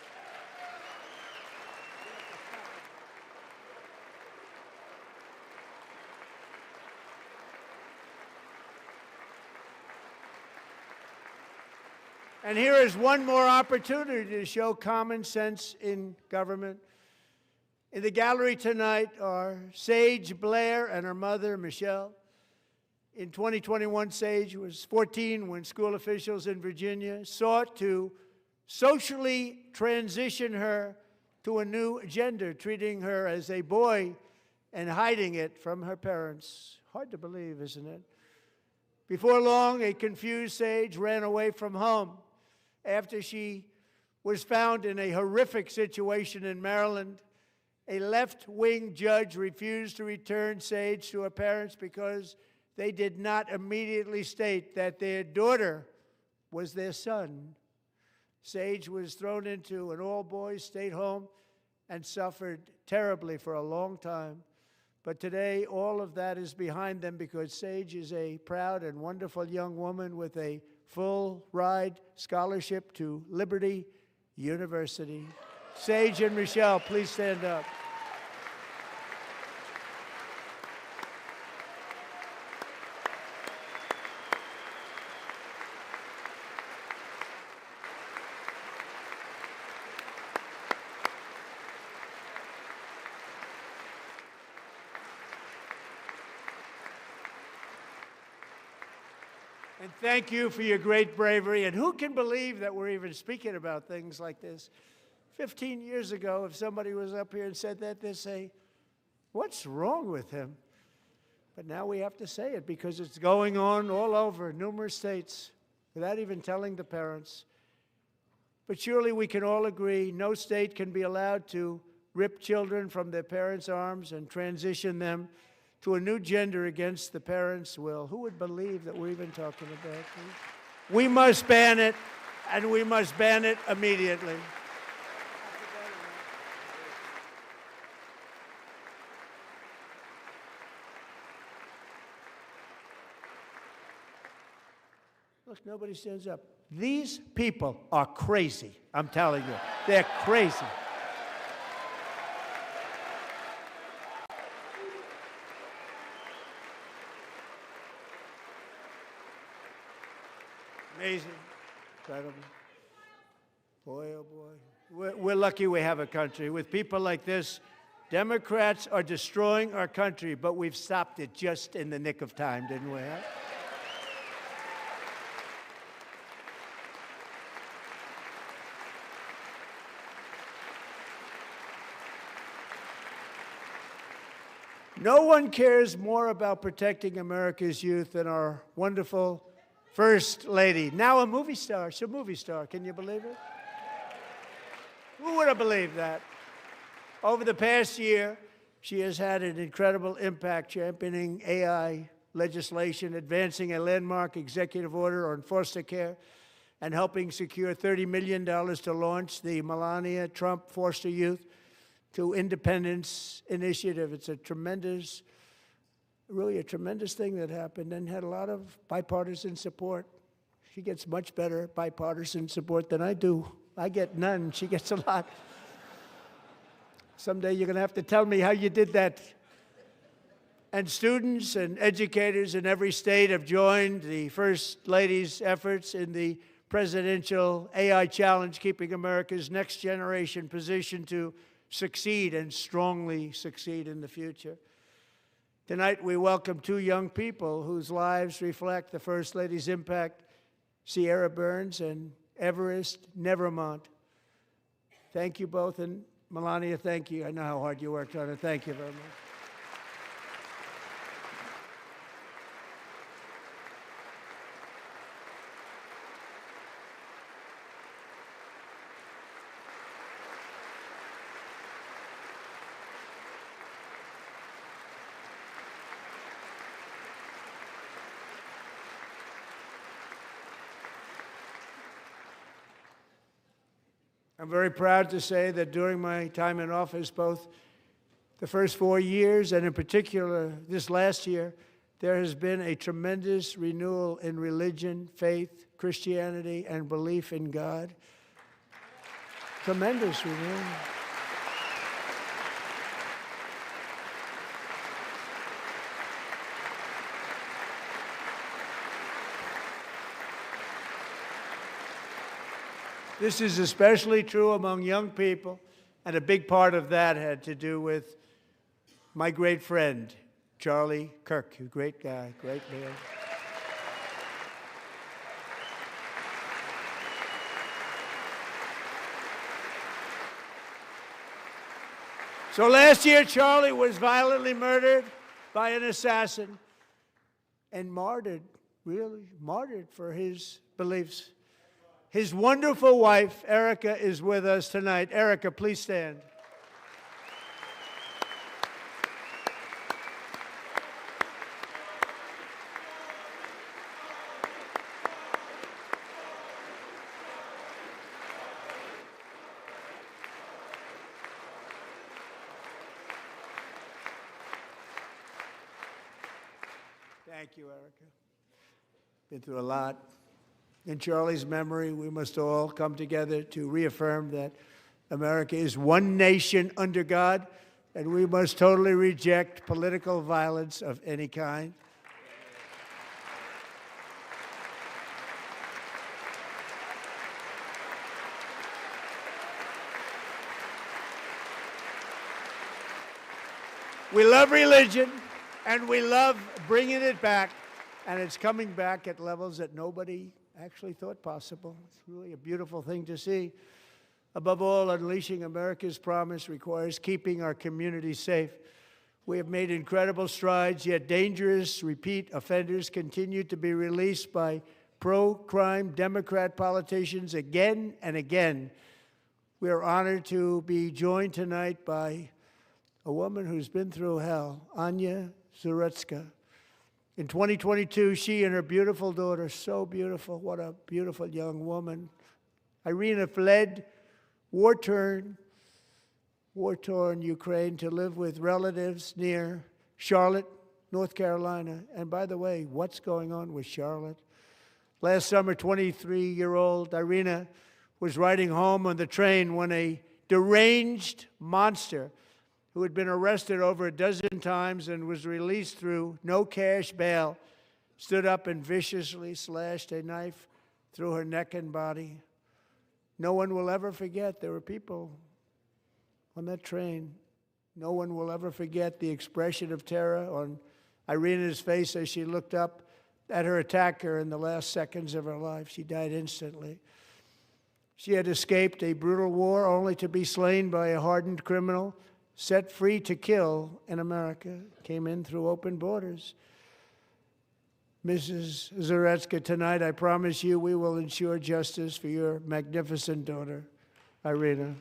And here is one more opportunity to show common sense in government. In the gallery tonight are Sage Blair and her mother, Michelle. In 2021, Sage was 14 when school officials in Virginia sought to socially transition her to a new gender, treating her as a boy and hiding it from her parents. Hard to believe, isn't it? Before long, a confused Sage ran away from home after she was found in a horrific situation in Maryland. A left-wing judge refused to return Sage to her parents because they did not immediately state that their daughter was their son. Sage was thrown into an all-boys state home and suffered terribly for a long time. But today, all of that is behind them because Sage is a proud and wonderful young woman with a full-ride scholarship to Liberty University. Sage and Michelle, please stand up. And thank you for your great bravery. And who can believe that we're even speaking about things like this? 15 years ago, if somebody was up here and said that, they'd say, what's wrong with him? But now we have to say it because it's going on all over numerous states without even telling the parents. But surely we can all agree no state can be allowed to rip children from their parents' arms and transition them to a new gender against the parents' will. Who would believe that we're even talking about this? We must ban it, and we must ban it immediately. Look, nobody stands up. These people are crazy, I'm telling you. They're crazy. Amazing. Incredible. Boy, oh boy. We're lucky we have a country. With people like this, Democrats are destroying our country, but we've stopped it just in the nick of time, didn't we? Huh? No one cares more about protecting America's youth than our wonderful First Lady, now a movie star. She's a movie star. Can you believe it? Who would have believed that? Over the past year, she has had an incredible impact championing AI legislation, advancing a landmark executive order on foster care, and helping secure $30 million to launch the Melania Trump Foster Youth to Independence Initiative. It's a tremendous, really a tremendous thing that happened and had a lot of bipartisan support. She gets much better bipartisan support than I do. I get none. She gets a lot. Someday you're going to have to tell me how you did that. And students and educators in every state have joined the First Lady's efforts in the presidential AI challenge, keeping America's next generation positioned to succeed and strongly succeed in the future. Tonight, we welcome two young people whose lives reflect the First Lady's impact, Sierra Burns and Everest Nevermont. Thank you both, and Melania, thank you. I know how hard you worked on it. Thank you very much. I'm very proud to say that during my time in office, both the first 4 years and in particular this last year, there has been a tremendous renewal in religion, faith, Christianity, and belief in God. Tremendous renewal. This is especially true among young people, and a big part of that had to do with my great friend, Charlie Kirk, a great guy, great man. So last year, Charlie was violently murdered by an assassin and martyred, really martyred for his beliefs. His wonderful wife, Erica, is with us tonight. Erica, please stand. Thank you, Erica. Been through a lot. In Charlie's memory, we must all come together to reaffirm that America is one nation under God, and we must totally reject political violence of any kind. We love religion, and we love bringing it back, and it's coming back at levels that nobody actually thought possible. It's really a beautiful thing to see. Above all, unleashing America's promise requires keeping our communities safe. We have made incredible strides, yet dangerous repeat offenders continue to be released by pro-crime Democrat politicians again and again. We are honored to be joined tonight by a woman who's been through hell, Anya Zarutska. In 2022, she and her beautiful daughter, so beautiful, what a beautiful young woman, Irina, fled war-torn Ukraine to live with relatives near Charlotte, North Carolina. And by the way, what's going on with Charlotte? Last summer, 23-year-old Irina was riding home on the train when a deranged monster who had been arrested over a dozen times and was released through no cash bail, stood up and viciously slashed a knife through her neck and body. No one will ever forget there were people on that train. No one will ever forget the expression of terror on Irina's face as she looked up at her attacker in the last seconds of her life. She died instantly. She had escaped a brutal war only to be slain by a hardened criminal set free to kill in America, came in through open borders. Mrs. Zarutska, tonight I promise you we will ensure justice for your magnificent daughter, Irina.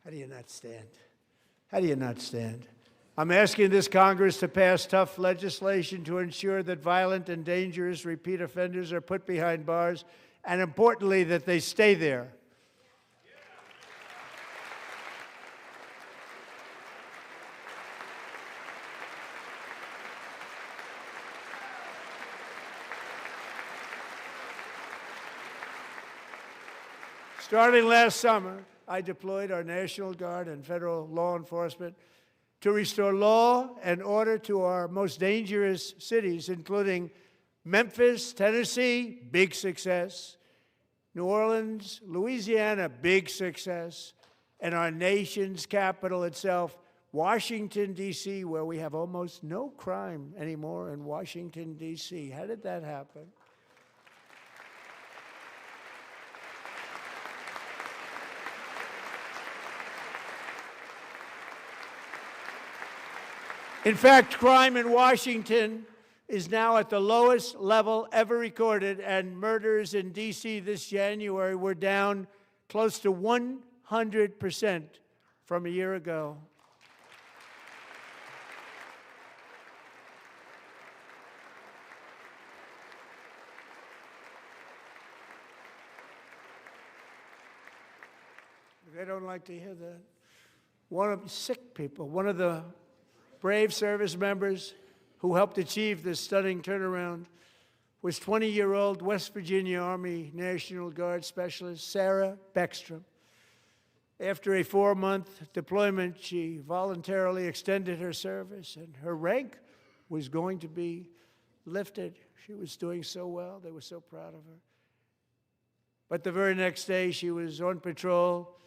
How do you not stand? How do you not stand? I'm asking this Congress to pass tough legislation to ensure that violent and dangerous repeat offenders are put behind bars, and importantly, that they stay there. Starting last summer, I deployed our National Guard and federal law enforcement to restore law and order to our most dangerous cities, including Memphis, Tennessee, big success, New Orleans, Louisiana, big success, and our nation's capital itself, Washington, D.C., where we have almost no crime anymore in Washington, D.C. How did that happen? In fact, crime in Washington is now at the lowest level ever recorded, and murders in D.C. this January were down close to 100% from a year ago. They don't like to hear that. One of the brave service members who helped achieve this stunning turnaround was 20-year-old West Virginia Army National Guard Specialist Sarah Beckstrom. After a 4-month deployment, she voluntarily extended her service, and her rank was going to be lifted. She was doing so well. They were so proud of her. But the very next day, she was on patrol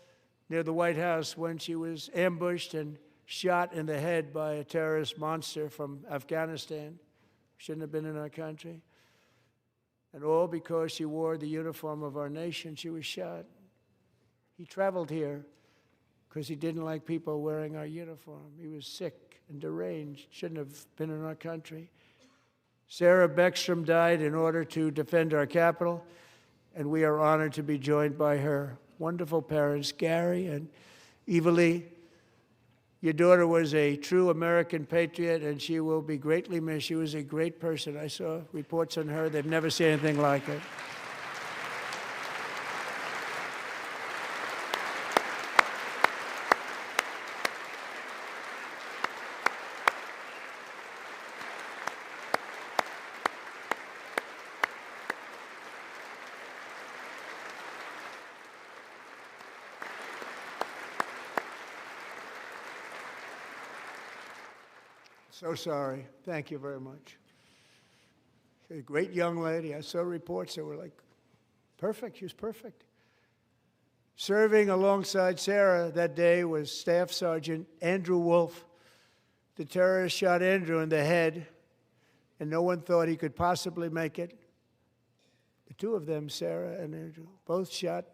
near the White House when she was ambushed and shot in the head by a terrorist monster from Afghanistan. Shouldn't have been in our country. And all because she wore the uniform of our nation. She was shot. He traveled here because he didn't like people wearing our uniform. He was sick and deranged. Shouldn't have been in our country. Sarah Beckstrom died in order to defend our capital, and we are honored to be joined by her wonderful parents, Gary and Evalie. Your daughter was a true American patriot, and she will be greatly missed. She was a great person. I saw reports on her. They've never seen anything like it. So sorry. Thank you very much. A great young lady. I saw reports that were like, perfect. She was perfect. Serving alongside Sarah that day was Staff Sergeant Andrew Wolf. The terrorist shot Andrew in the head, and no one thought he could possibly make it. The two of them, Sarah and Andrew, both shot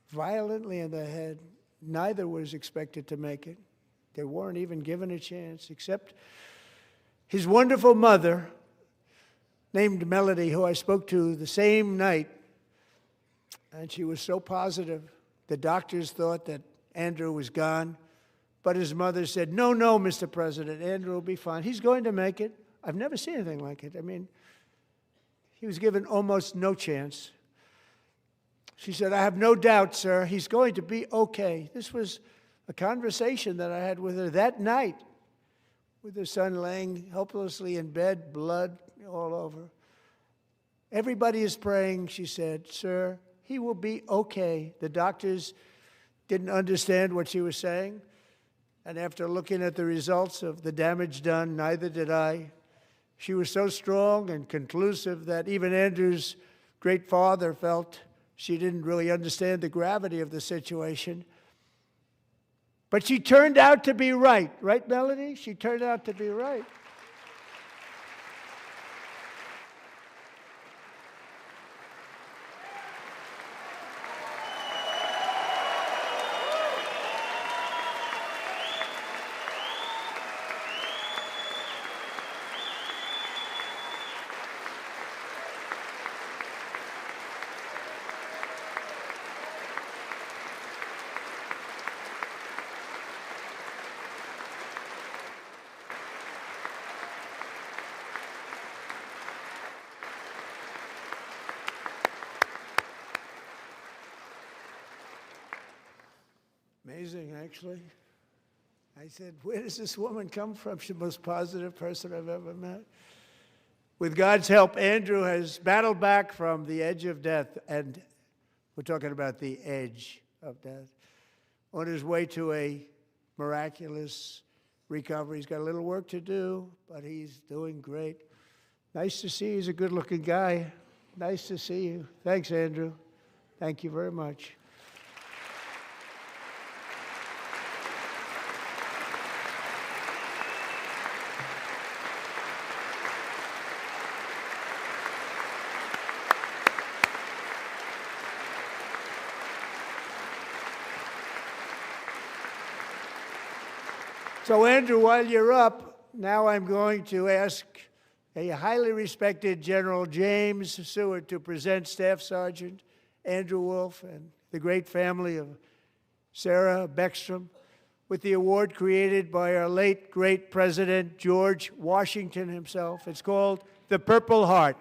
violently in the head. Neither was expected to make it. They weren't even given a chance, except his wonderful mother, named Melody, who I spoke to the same night, and she was so positive. The doctors thought that Andrew was gone, but his mother said, no, Mr. President, Andrew will be fine. He's going to make it. I've never seen anything like it. I mean, he was given almost no chance. She said, I have no doubt, sir, he's going to be okay. This was a conversation that I had with her that night, with her son laying helplessly in bed, blood all over. Everybody is praying, she said, sir, he will be okay. The doctors didn't understand what she was saying, and after looking at the results of the damage done, neither did I. She was so strong and conclusive that even Andrew's great father felt she didn't really understand the gravity of the situation. But she turned out to be right. Right, Melody? She turned out to be right. Amazing, actually. I said, where does this woman come from? She's the most positive person I've ever met. With God's help, Andrew has battled back from the edge of death, and we're talking about the edge of death, on his way to a miraculous recovery. He's got a little work to do, but he's doing great. Nice to see you. He's a good-looking guy. Nice to see you. Thanks, Andrew. Thank you very much. So, Andrew, while you're up, now I'm going to ask a highly respected General James Seward to present Staff Sergeant Andrew Wolf and the great family of Sarah Beckstrom with the award created by our late, great President George Washington himself. It's called the Purple Heart.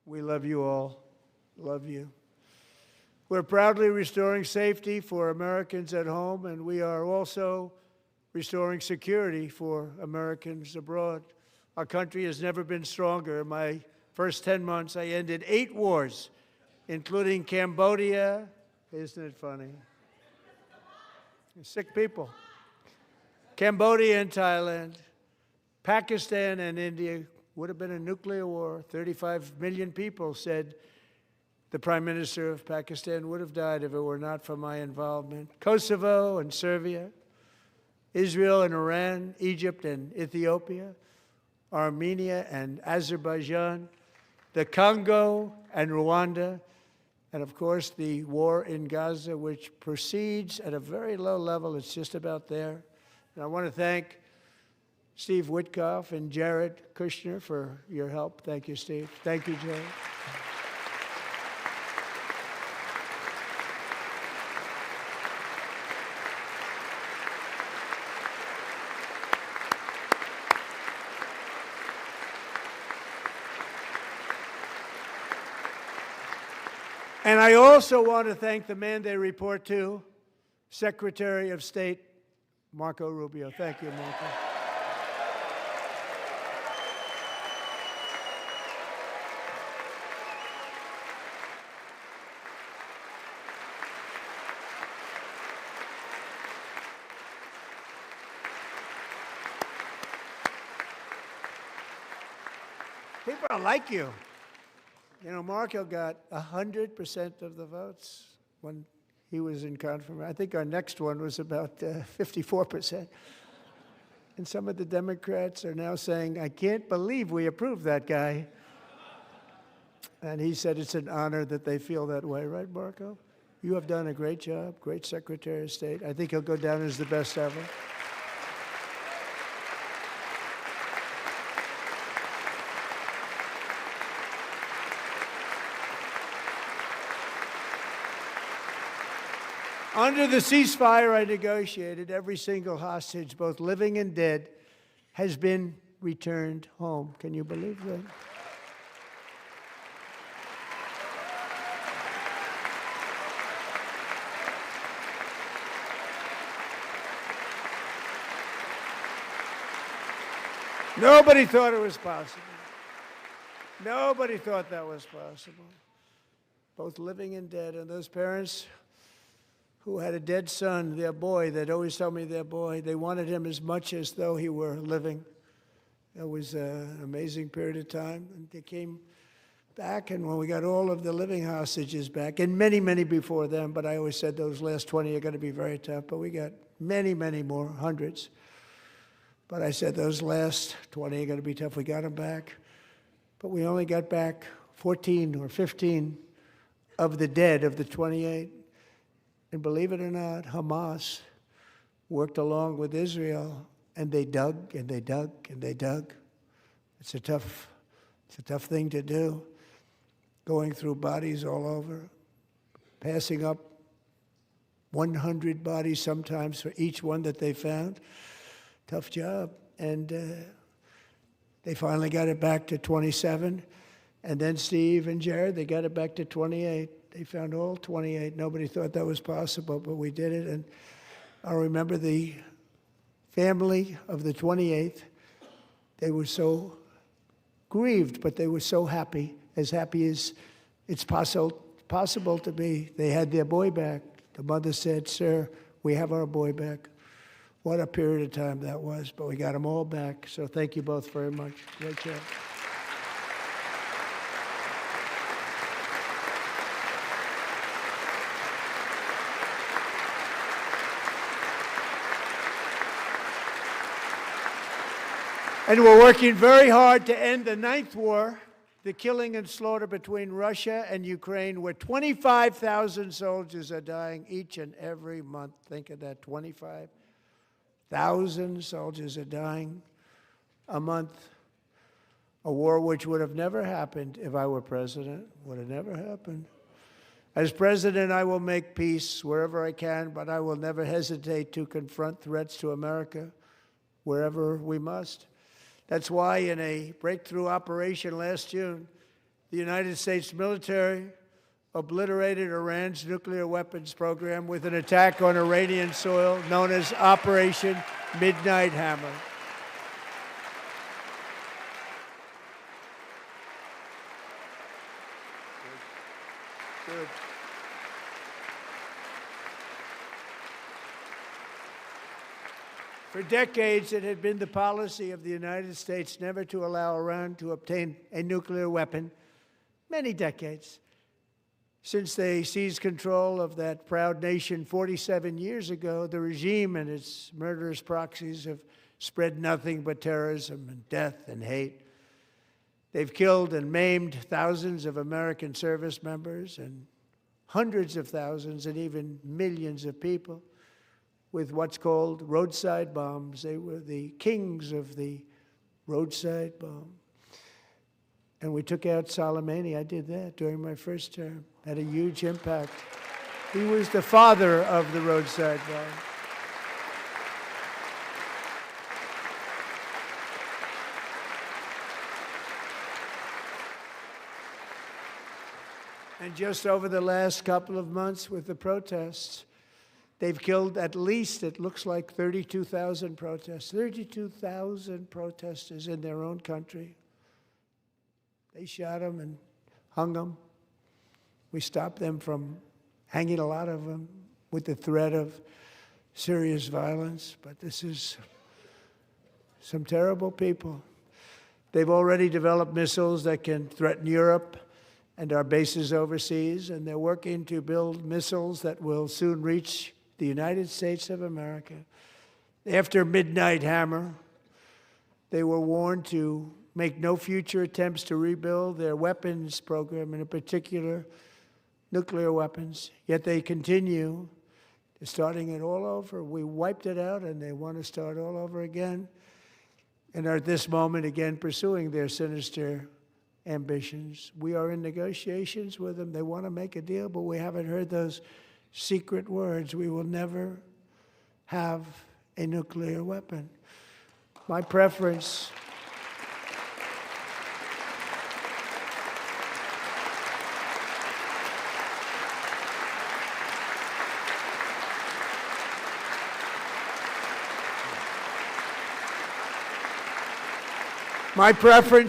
We love you all. Love you. We're proudly restoring safety for Americans at home, and we are also restoring security for Americans abroad. Our country has never been stronger. My first 10 months, I ended 8 wars, including Cambodia. Isn't it funny? Sick people. Cambodia and Thailand, Pakistan and India. Would have been a nuclear war. 35 million people said the Prime Minister of Pakistan would have died if it were not for my involvement. Kosovo and Serbia, Israel and Iran, Egypt and Ethiopia, Armenia and Azerbaijan, the Congo and Rwanda, and of course the war in Gaza, which proceeds at a very low level. It's just about there. And I want to thank Steve Witkoff and Jared Kushner for your help. Thank you, Steve. Thank you, Jared. And I also want to thank the man they report to, Secretary of State Marco Rubio. Thank you, Marco. People don't like you. You know, Marco got 100% of the votes when he was in confirmation. I think our next one was about 54%. And some of the Democrats are now saying, I can't believe we approved that guy. And he said it's an honor that they feel that way, right, Marco? You have done a great job, great Secretary of State. I think he'll go down as the best ever. Under the ceasefire I negotiated, every single hostage, both living and dead, has been returned home. Can you believe that? Nobody thought it was possible. Nobody thought that was possible. Both living and dead. And those parents who had a dead son, their boy, they'd always tell me their boy, they wanted him as much as though he were living. It was an amazing period of time. And they came back, and when we got all of the living hostages back, and many, many before them, but I always said those last 20 are going to be very tough, but we got many, many more, hundreds. But I said those last 20 are going to be tough. We got them back. But we only got back 14 or 15 of the dead of the 28. And believe it or not, Hamas worked along with Israel, and they dug and they dug and they dug. It's a tough thing to do, going through bodies all over, passing up 100 bodies sometimes for each one that they found. Tough job. And they finally got it back to 27. And then Steve and Jared, they got it back to 28. They found all 28. Nobody thought that was possible, but we did it. And I remember the family of the 28th. They were so grieved, but they were so happy as it's possible to be. They had their boy back. The mother said, "Sir, we have our boy back." What a period of time that was, but we got them all back. So thank you both very much. Great job. And we're working very hard to end the 9th war, the killing and slaughter between Russia and Ukraine, where 25,000 soldiers are dying each and every month. Think of that, 25,000 soldiers are dying a month. A war which would have never happened if I were president, would have never happened. As president, I will make peace wherever I can, but I will never hesitate to confront threats to America wherever we must. That's why in a breakthrough operation last June, the United States military obliterated Iran's nuclear weapons program with an attack on Iranian soil known as Operation Midnight Hammer. Good. For decades, it had been the policy of the United States never to allow Iran to obtain a nuclear weapon. Many decades. Since they seized control of that proud nation 47 years ago, the regime and its murderous proxies have spread nothing but terrorism and death and hate. They've killed and maimed thousands of American service members and hundreds of thousands and even millions of people with what's called roadside bombs. They were the kings of the roadside bomb. And we took out Soleimani. I did that during my first term. Had a huge impact. He was the father of the roadside bomb. And just over the last couple of months with the protests, they've killed at least, it looks like, 32,000 protests. 32,000 protesters in their own country. They shot them and hung them. We stopped them from hanging a lot of them with the threat of serious violence. But this is some terrible people. They've already developed missiles that can threaten Europe and our bases overseas, and they're working to build missiles that will soon reach the United States of America. After Midnight Hammer, they were warned to make no future attempts to rebuild their weapons program, and in particular, nuclear weapons. Yet they continue. They're starting it all over. We wiped it out, and they want to start all over again, and are at this moment again pursuing their sinister ambitions. We are in negotiations with them. They want to make a deal, but we haven't heard those secret words. We will never have a nuclear weapon. My preference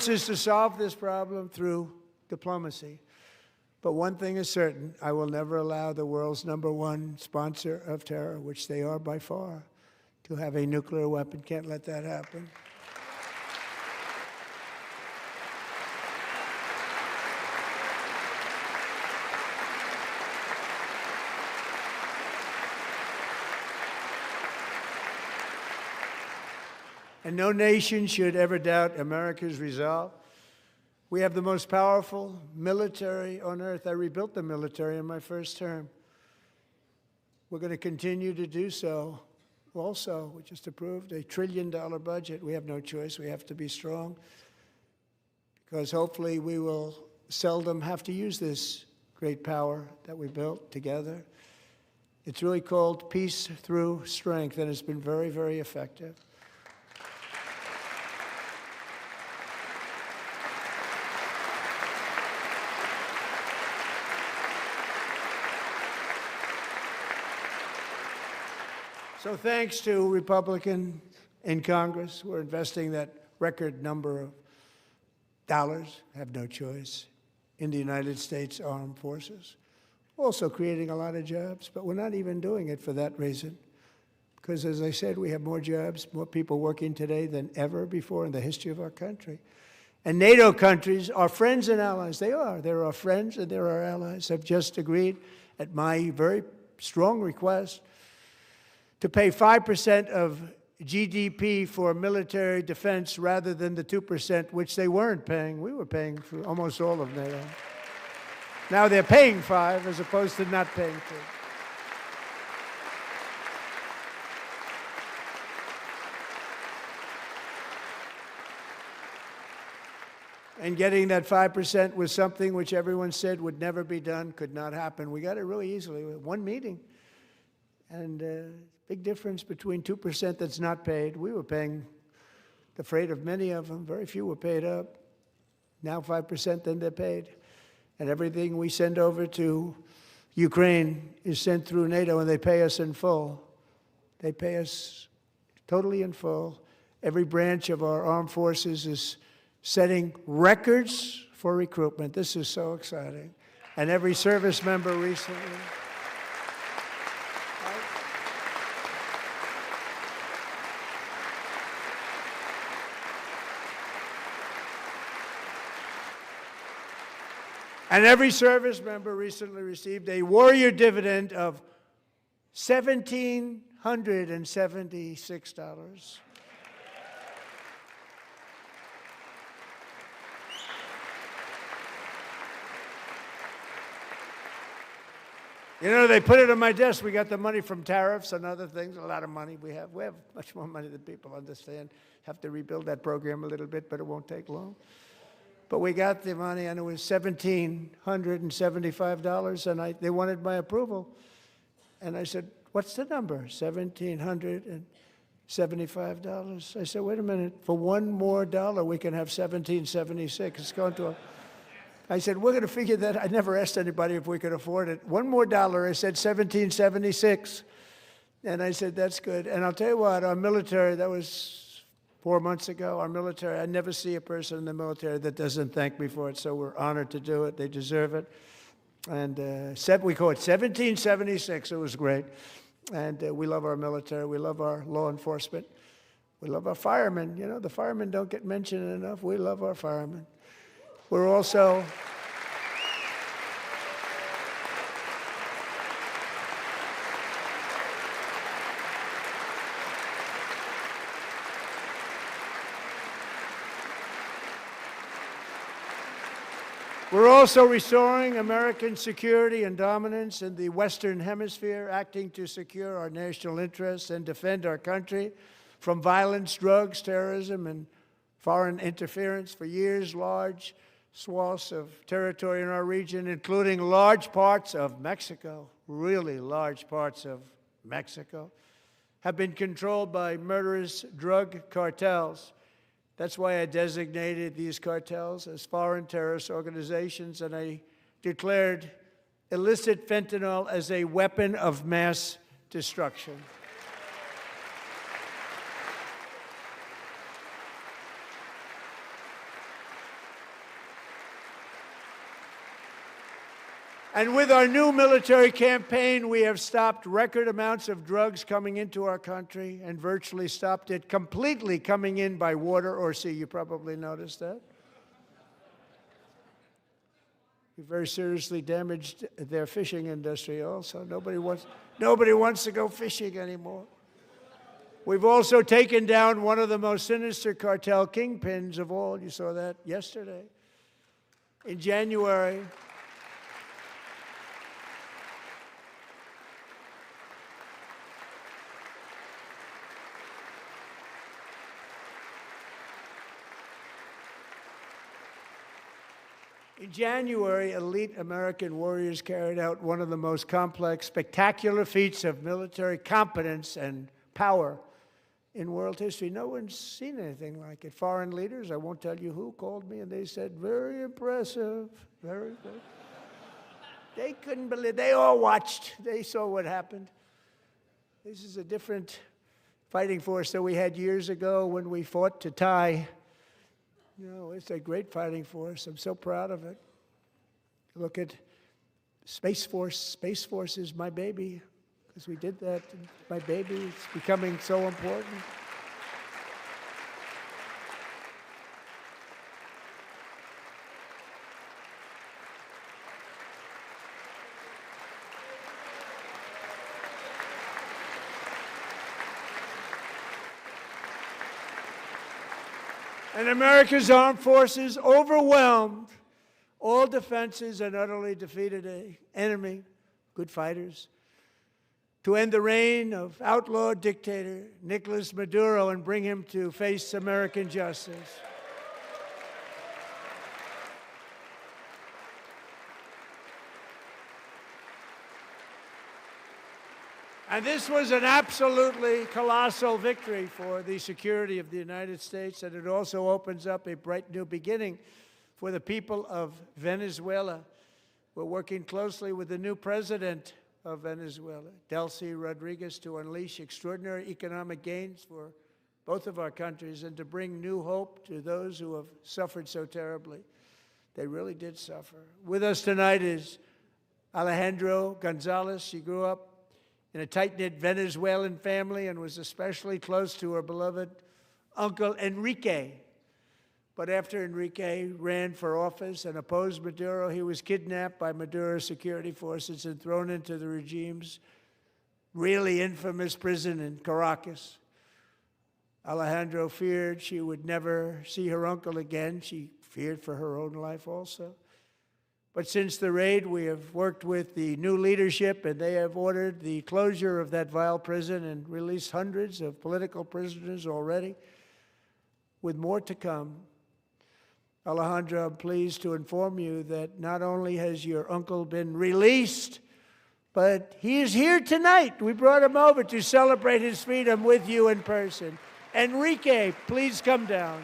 is to solve this problem through diplomacy. But one thing is certain, I will never allow the world's #1 sponsor of terror, which they are by far, to have a nuclear weapon. Can't let that happen. And no nation should ever doubt America's resolve. We have the most powerful military on earth. I rebuilt the military in my first term. We're going to continue to do so. Also, we just approved a $1 trillion budget. We have no choice. We have to be strong, because hopefully we will seldom have to use this great power that we built together. It's really called peace through strength, and it's been very, very effective. So thanks to Republicans in Congress, we're investing that record number of dollars, have no choice, in the United States Armed Forces. Also creating a lot of jobs, but we're not even doing it for that reason. Because as I said, we have more jobs, more people working today than ever before in the history of our country. And NATO countries are friends and allies. They are. They're our friends and they're our allies. Have just agreed, at my very strong request, to pay 5% of GDP for military defense rather than the 2%, which they weren't paying. We were paying for almost all of NATO. Now they're paying 5 as opposed to not paying 2. And getting that 5% was something which everyone said would never be done, could not happen. We got it really easily with one meeting. And big difference between 2% that's not paid. We were paying the freight of many of them. Very few were paid up. Now 5%, then they're paid. And everything we send over to Ukraine is sent through NATO, and they pay us in full. They pay us totally in full. Every branch of our armed forces is setting records for recruitment. This is so exciting. and every service member recently. And every service member recently received a warrior dividend of $1,776. You know, they put it on my desk. We got the money from tariffs and other things, a lot of money we have. We have much more money than people understand. Have to rebuild that program a little bit, but it won't take long. But we got the money, and it was $1,775, and they wanted my approval. And I said, what's the number? $1,775. I said, wait a minute. For one more dollar, we can have $1,776. It's going to I said, we're going to figure that. I never asked anybody if we could afford it. One more dollar, I said $1,776. And I said, that's good. And I'll tell you what, our military, that was 4 months ago, our military, I never see a person in the military that doesn't thank me for it, so we're honored to do it. They deserve it. And we call it 1776. It was great. And we love our military. We love our law enforcement. We love our firemen. You know, the firemen don't get mentioned enough. We love our firemen. We're also... We're also restoring American security and dominance in the Western Hemisphere, acting to secure our national interests and defend our country from violence, drugs, terrorism, and foreign interference. For years, large swaths of territory in our region, including large parts of Mexico, really large parts of Mexico, have been controlled by murderous drug cartels. That's why I designated these cartels as foreign terrorist organizations, and I declared illicit fentanyl as a weapon of mass destruction. And with our new military campaign, we have stopped record amounts of drugs coming into our country and virtually stopped it completely coming in by water or sea. You probably noticed that. We very seriously damaged their fishing industry also. Nobody wants to go fishing anymore. We've also taken down one of the most sinister cartel kingpins of all. You saw that yesterday. In January, elite American warriors carried out one of the most complex, spectacular feats of military competence and power in world history. No one's seen anything like it. Foreign leaders, I won't tell you who, called me and they said, very impressive, very good. They couldn't believe, they all watched. They saw what happened. This is a different fighting force that we had years ago when we fought to tie. You know, it's a great fighting force. I'm so proud of it. Look at Space Force. Space Force is my baby, because we did that. My baby, it's becoming so important. And America's armed forces overwhelmed all defenses and utterly defeated an enemy, good fighters, to end the reign of outlaw dictator Nicolas Maduro and bring him to face American justice. And this was an absolutely colossal victory for the security of the United States, and it also opens up a bright new beginning for the people of Venezuela. We're working closely with the new president of Venezuela, Delcy Rodriguez, to unleash extraordinary economic gains for both of our countries and to bring new hope to those who have suffered so terribly. They really did suffer. With us tonight is Alejandro Gonzalez. She grew up in a tight-knit Venezuelan family and was especially close to her beloved uncle Enrique. But after Enrique ran for office and opposed Maduro, he was kidnapped by Maduro's security forces and thrown into the regime's really infamous prison in Caracas. Alejandro feared she would never see her uncle again. She feared for her own life also. But since the raid, we have worked with the new leadership, and they have ordered the closure of that vile prison and released hundreds of political prisoners already, with more to come. Alejandro, I'm pleased to inform you that not only has your uncle been released, but he is here tonight. We brought him over to celebrate his freedom with you in person. Enrique, please come down.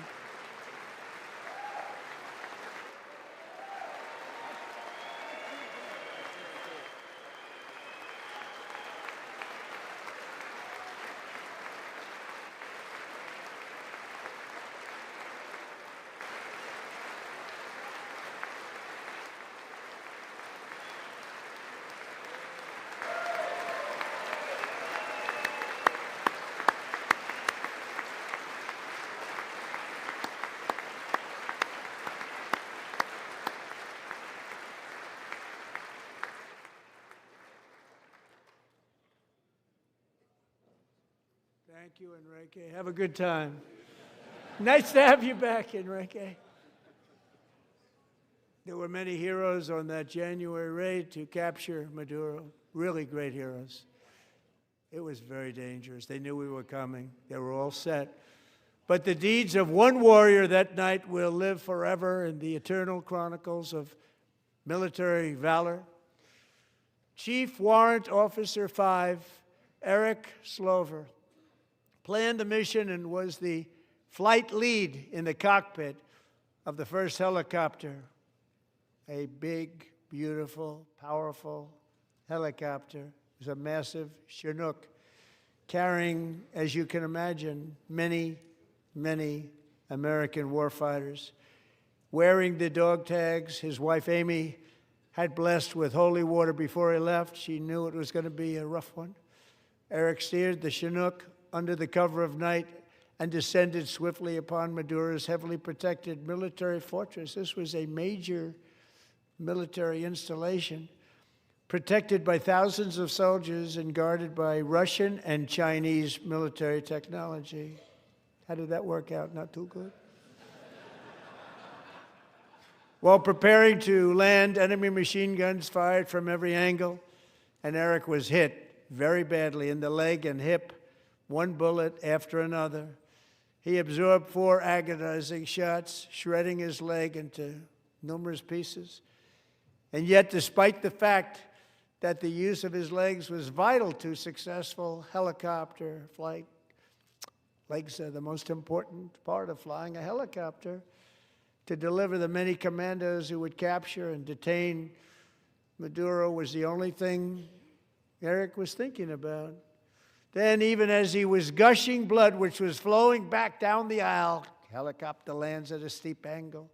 Thank you, Enrique. Have a good time. Nice to have you back, Enrique. There were many heroes on that January raid to capture Maduro, really great heroes. It was very dangerous. They knew we were coming. They were all set. But the deeds of one warrior that night will live forever in the eternal chronicles of military valor. Chief Warrant Officer 5, Eric Slover, planned the mission and was the flight lead in the cockpit of the first helicopter, a big, beautiful, powerful helicopter. It was a massive Chinook carrying, as you can imagine, many, many American warfighters. Wearing the dog tags, his wife Amy had blessed with holy water before he left. She knew it was going to be a rough one. Eric steered the Chinook under the cover of night and descended swiftly upon Maduro's heavily protected military fortress. This was a major military installation, protected by thousands of soldiers and guarded by Russian and Chinese military technology. How did that work out? Not too good. While preparing to land, enemy machine guns fired from every angle, and Eric was hit very badly in the leg and hip, one bullet after another. He absorbed 4 agonizing shots, shredding his leg into numerous pieces. And yet, despite the fact that the use of his legs was vital to successful helicopter flight, legs are the most important part of flying a helicopter, to deliver the many commandos who would capture and detain Maduro was the only thing Eric was thinking about. Then, even as he was gushing blood, which was flowing back down the aisle, helicopter lands at a steep angle.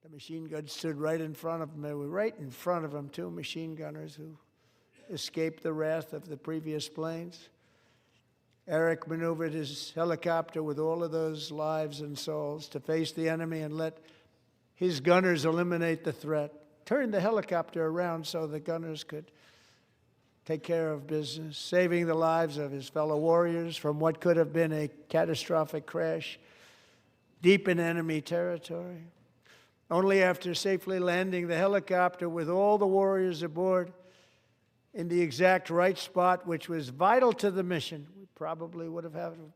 The machine gun stood right in front of him. They were right in front of him, 2 machine gunners who escaped the wrath of the previous planes. Eric maneuvered his helicopter with all of those lives and souls to face the enemy and let his gunners eliminate the threat. Turned the helicopter around so the gunners could take care of business, saving the lives of his fellow warriors from what could have been a catastrophic crash deep in enemy territory. Only after safely landing the helicopter with all the warriors aboard in the exact right spot, which was vital to the mission. We probably would have had to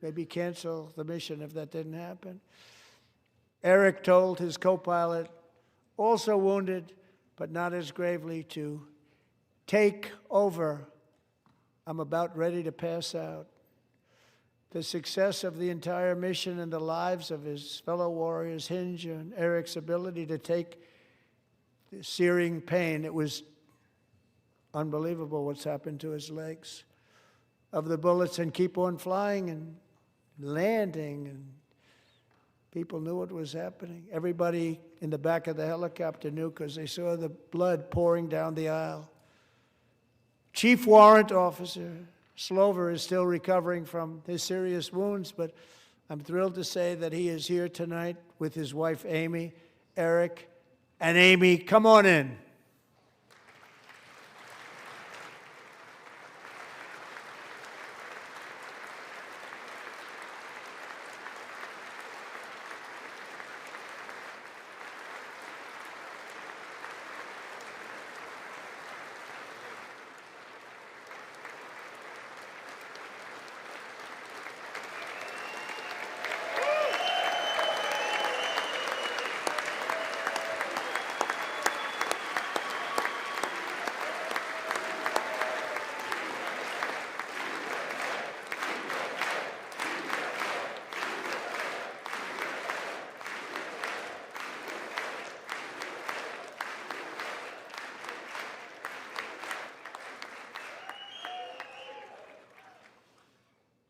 maybe cancel the mission if that didn't happen. Eric told his co-pilot, also wounded, but not as gravely, to take over. I'm about ready to pass out. The success of the entire mission and the lives of his fellow warriors hinge on Eric's ability to take the searing pain. It was unbelievable what's happened to his legs of the bullets and keep on flying and landing and People knew what was happening. Everybody in the back of the helicopter knew because they saw the blood pouring down the aisle. Chief Warrant Officer Slover is still recovering from his serious wounds, but I'm thrilled to say that he is here tonight with his wife, Amy. Eric and Amy, come on in.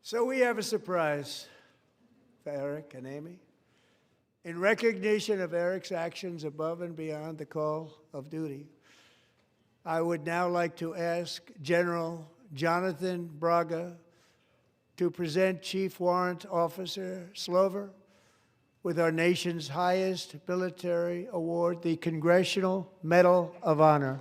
So we have a surprise for Eric and Amy. In recognition of Eric's actions above and beyond the call of duty, I would now like to ask General Jonathan Braga to present Chief Warrant Officer Slover with our nation's highest military award, the Congressional Medal of Honor.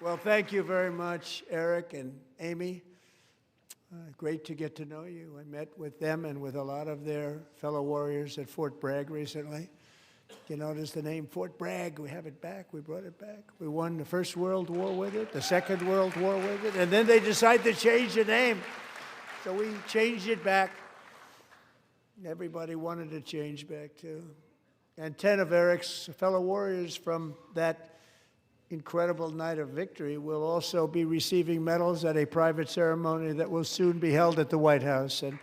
Well, thank you very much, Eric and Amy. Great to get to know you. I met with them and with a lot of their fellow warriors at Fort Bragg recently. You notice the name Fort Bragg, we have it back, we brought it back. We won the First World War with it, the Second World War with it, and then they decided to change the name. So we changed it back. Everybody wanted to change back too. And 10 of Eric's fellow warriors from that incredible night of victory will also be receiving medals at a private ceremony that will soon be held at the White House, and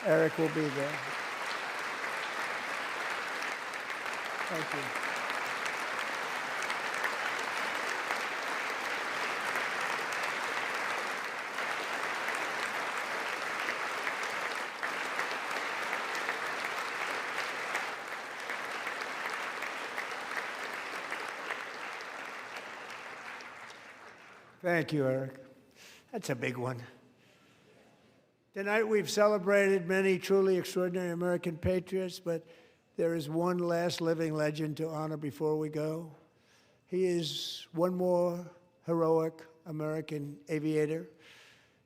Eric will be there. Thank you. Thank you, Eric. That's a big one. Tonight we've celebrated many truly extraordinary American patriots, but there is one last living legend to honor before we go. He is one more heroic American aviator.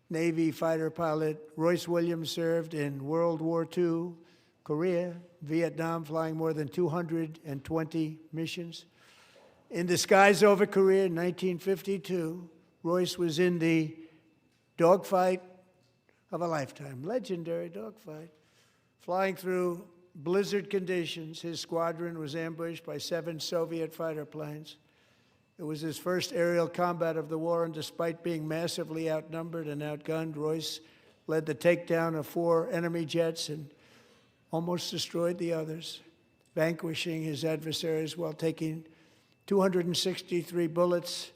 Navy fighter pilot Royce Williams served in World War II, Korea, Vietnam, flying more than 220 missions. In the skies over Korea in 1952, Royce was in the dogfight of a lifetime, legendary dogfight. Flying through blizzard conditions, his squadron was ambushed by 7 Soviet fighter planes. It was his first aerial combat of the war, and despite being massively outnumbered and outgunned, Royce led the takedown of 4 enemy jets and almost destroyed the others, vanquishing his adversaries while taking 263 bullets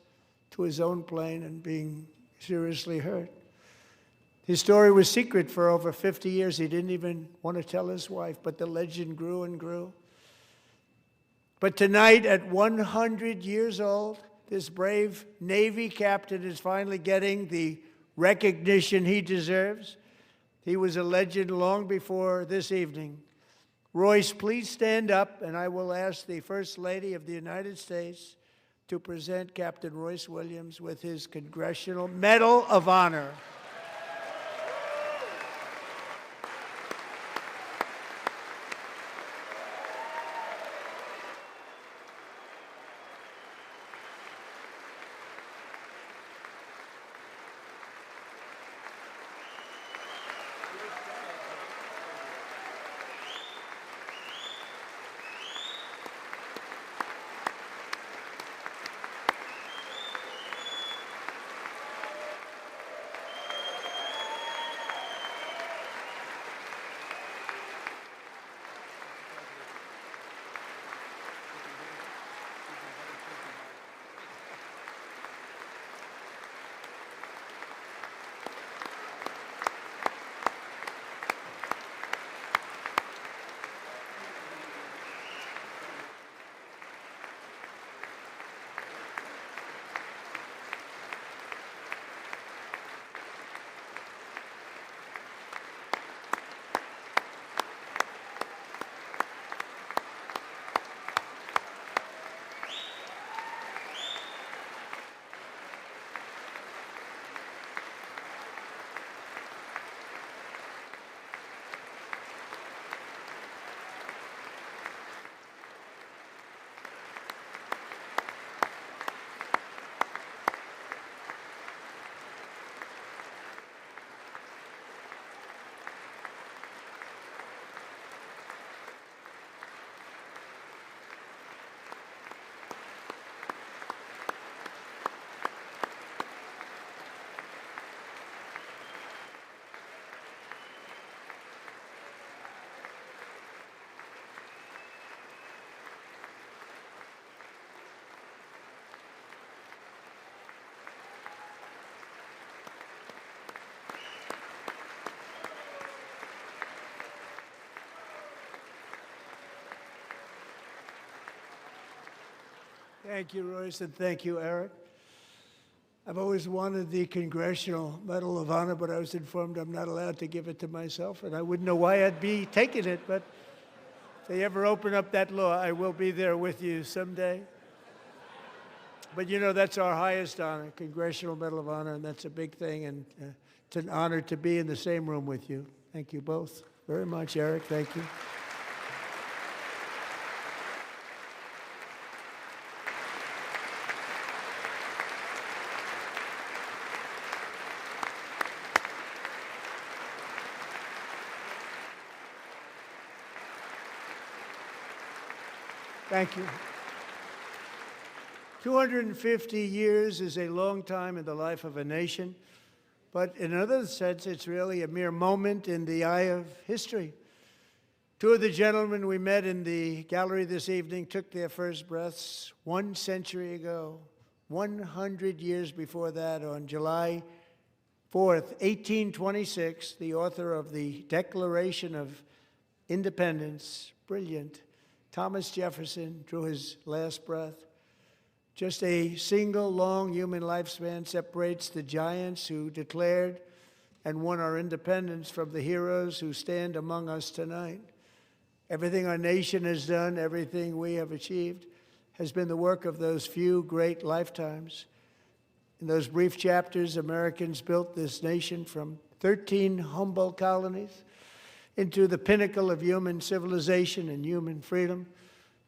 to his own plane and being seriously hurt. His story was secret for over 50 years. He didn't even want to tell his wife, but the legend grew and grew. But tonight, at 100 years old, this brave Navy captain is finally getting the recognition he deserves. He was a legend long before this evening. Royce, please stand up, and I will ask the First Lady of the United States to present Captain Royce Williams with his Congressional Medal of Honor. Thank you, Royce, and thank you, Eric. I've always wanted the Congressional Medal of Honor, but I was informed I'm not allowed to give it to myself, and I wouldn't know why I'd be taking it, but if they ever open up that law, I will be there with you someday. But you know, that's our highest honor, Congressional Medal of Honor, and that's a big thing, and it's an honor to be in the same room with you. Thank you both very much, Eric. Thank you. Thank you. 250 years is a long time in the life of a nation, but in another sense, it's really a mere moment in the eye of history. Two of the gentlemen we met in the gallery this evening took their first breaths 1 century ago, 100 years before that, on July 4th, 1826, the author of the Declaration of Independence, brilliant, Thomas Jefferson, drew his last breath. Just a single long human lifespan separates the giants who declared and won our independence from the heroes who stand among us tonight. Everything our nation has done, everything we have achieved, has been the work of those few great lifetimes. In those brief chapters, Americans built this nation from 13 humble colonies into the pinnacle of human civilization and human freedom,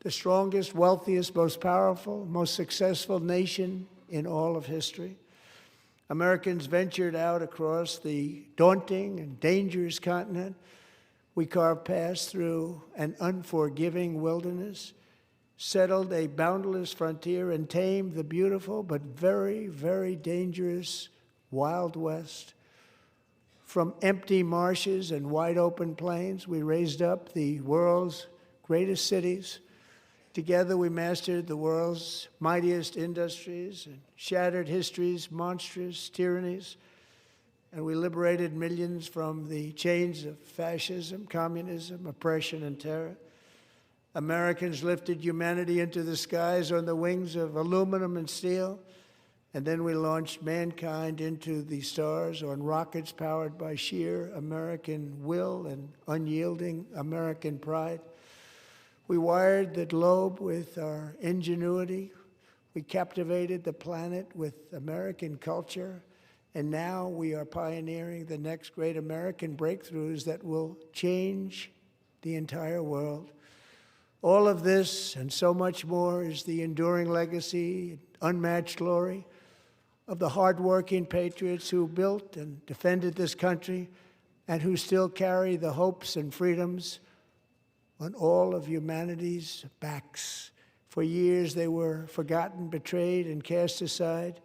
the strongest, wealthiest, most powerful, most successful nation in all of history. Americans ventured out across the daunting and dangerous continent. We carved paths through an unforgiving wilderness, settled a boundless frontier, and tamed the beautiful but very, very dangerous Wild West. From empty marshes and wide open plains, we raised up the world's greatest cities. Together, we mastered the world's mightiest industries and shattered history's monstrous tyrannies. And we liberated millions from the chains of fascism, communism, oppression, and terror. Americans lifted humanity into the skies on the wings of aluminum and steel, and then we launched mankind into the stars on rockets powered by sheer American will and unyielding American pride. We wired the globe with our ingenuity. We captivated the planet with American culture. And now we are pioneering the next great American breakthroughs that will change the entire world. All of this and so much more is the enduring legacy, unmatched glory of the hardworking patriots who built and defended this country and who still carry the hopes and freedoms on all of humanity's backs. For years they were forgotten, betrayed, and cast aside.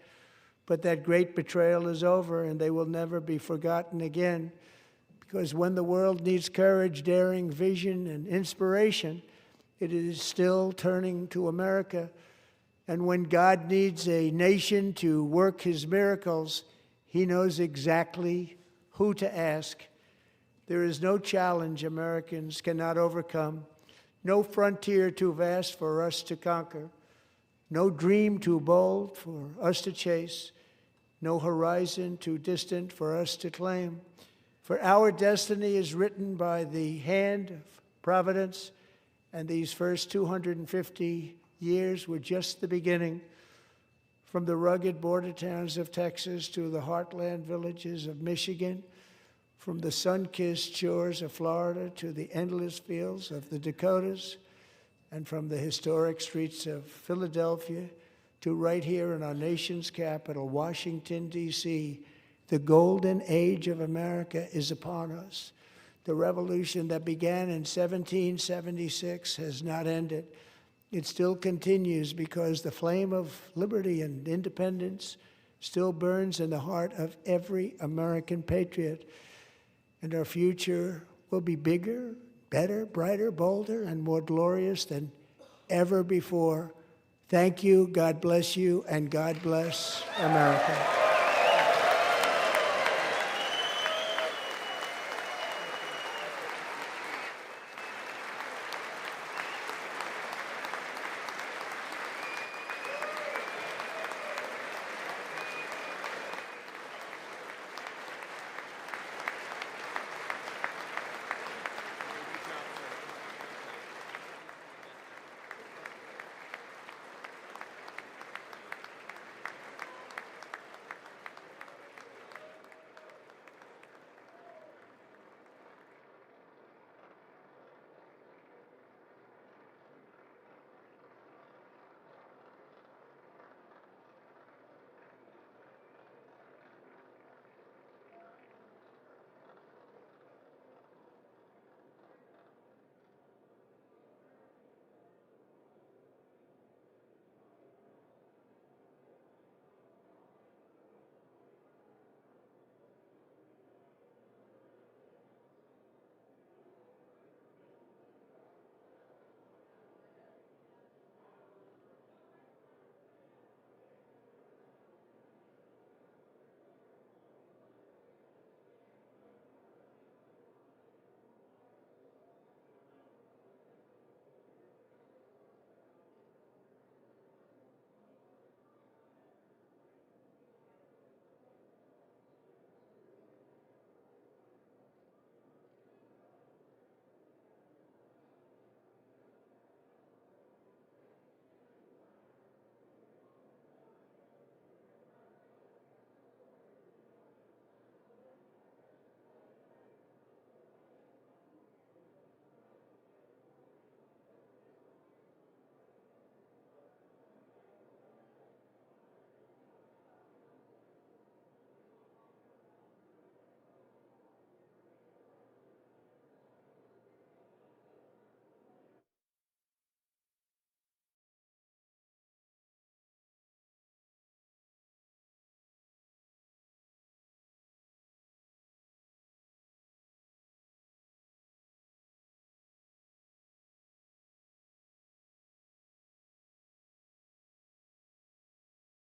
But that great betrayal is over, and they will never be forgotten again. Because when the world needs courage, daring, vision, and inspiration, it is still turning to America. And when God needs a nation to work his miracles, he knows exactly who to ask. There is no challenge Americans cannot overcome, no frontier too vast for us to conquer, no dream too bold for us to chase, no horizon too distant for us to claim. For our destiny is written by the hand of providence, and these first 250 years were just the beginning. From the rugged border towns of Texas to the heartland villages of Michigan, from the sun-kissed shores of Florida to the endless fields of the Dakotas, and from the historic streets of Philadelphia to right here in our nation's capital, Washington, D.C., the golden age of America is upon us. The revolution that began in 1776 has not ended. It still continues because the flame of liberty and independence still burns in the heart of every American patriot. And our future will be bigger, better, brighter, bolder, and more glorious than ever before. Thank you, God bless you, and God bless America.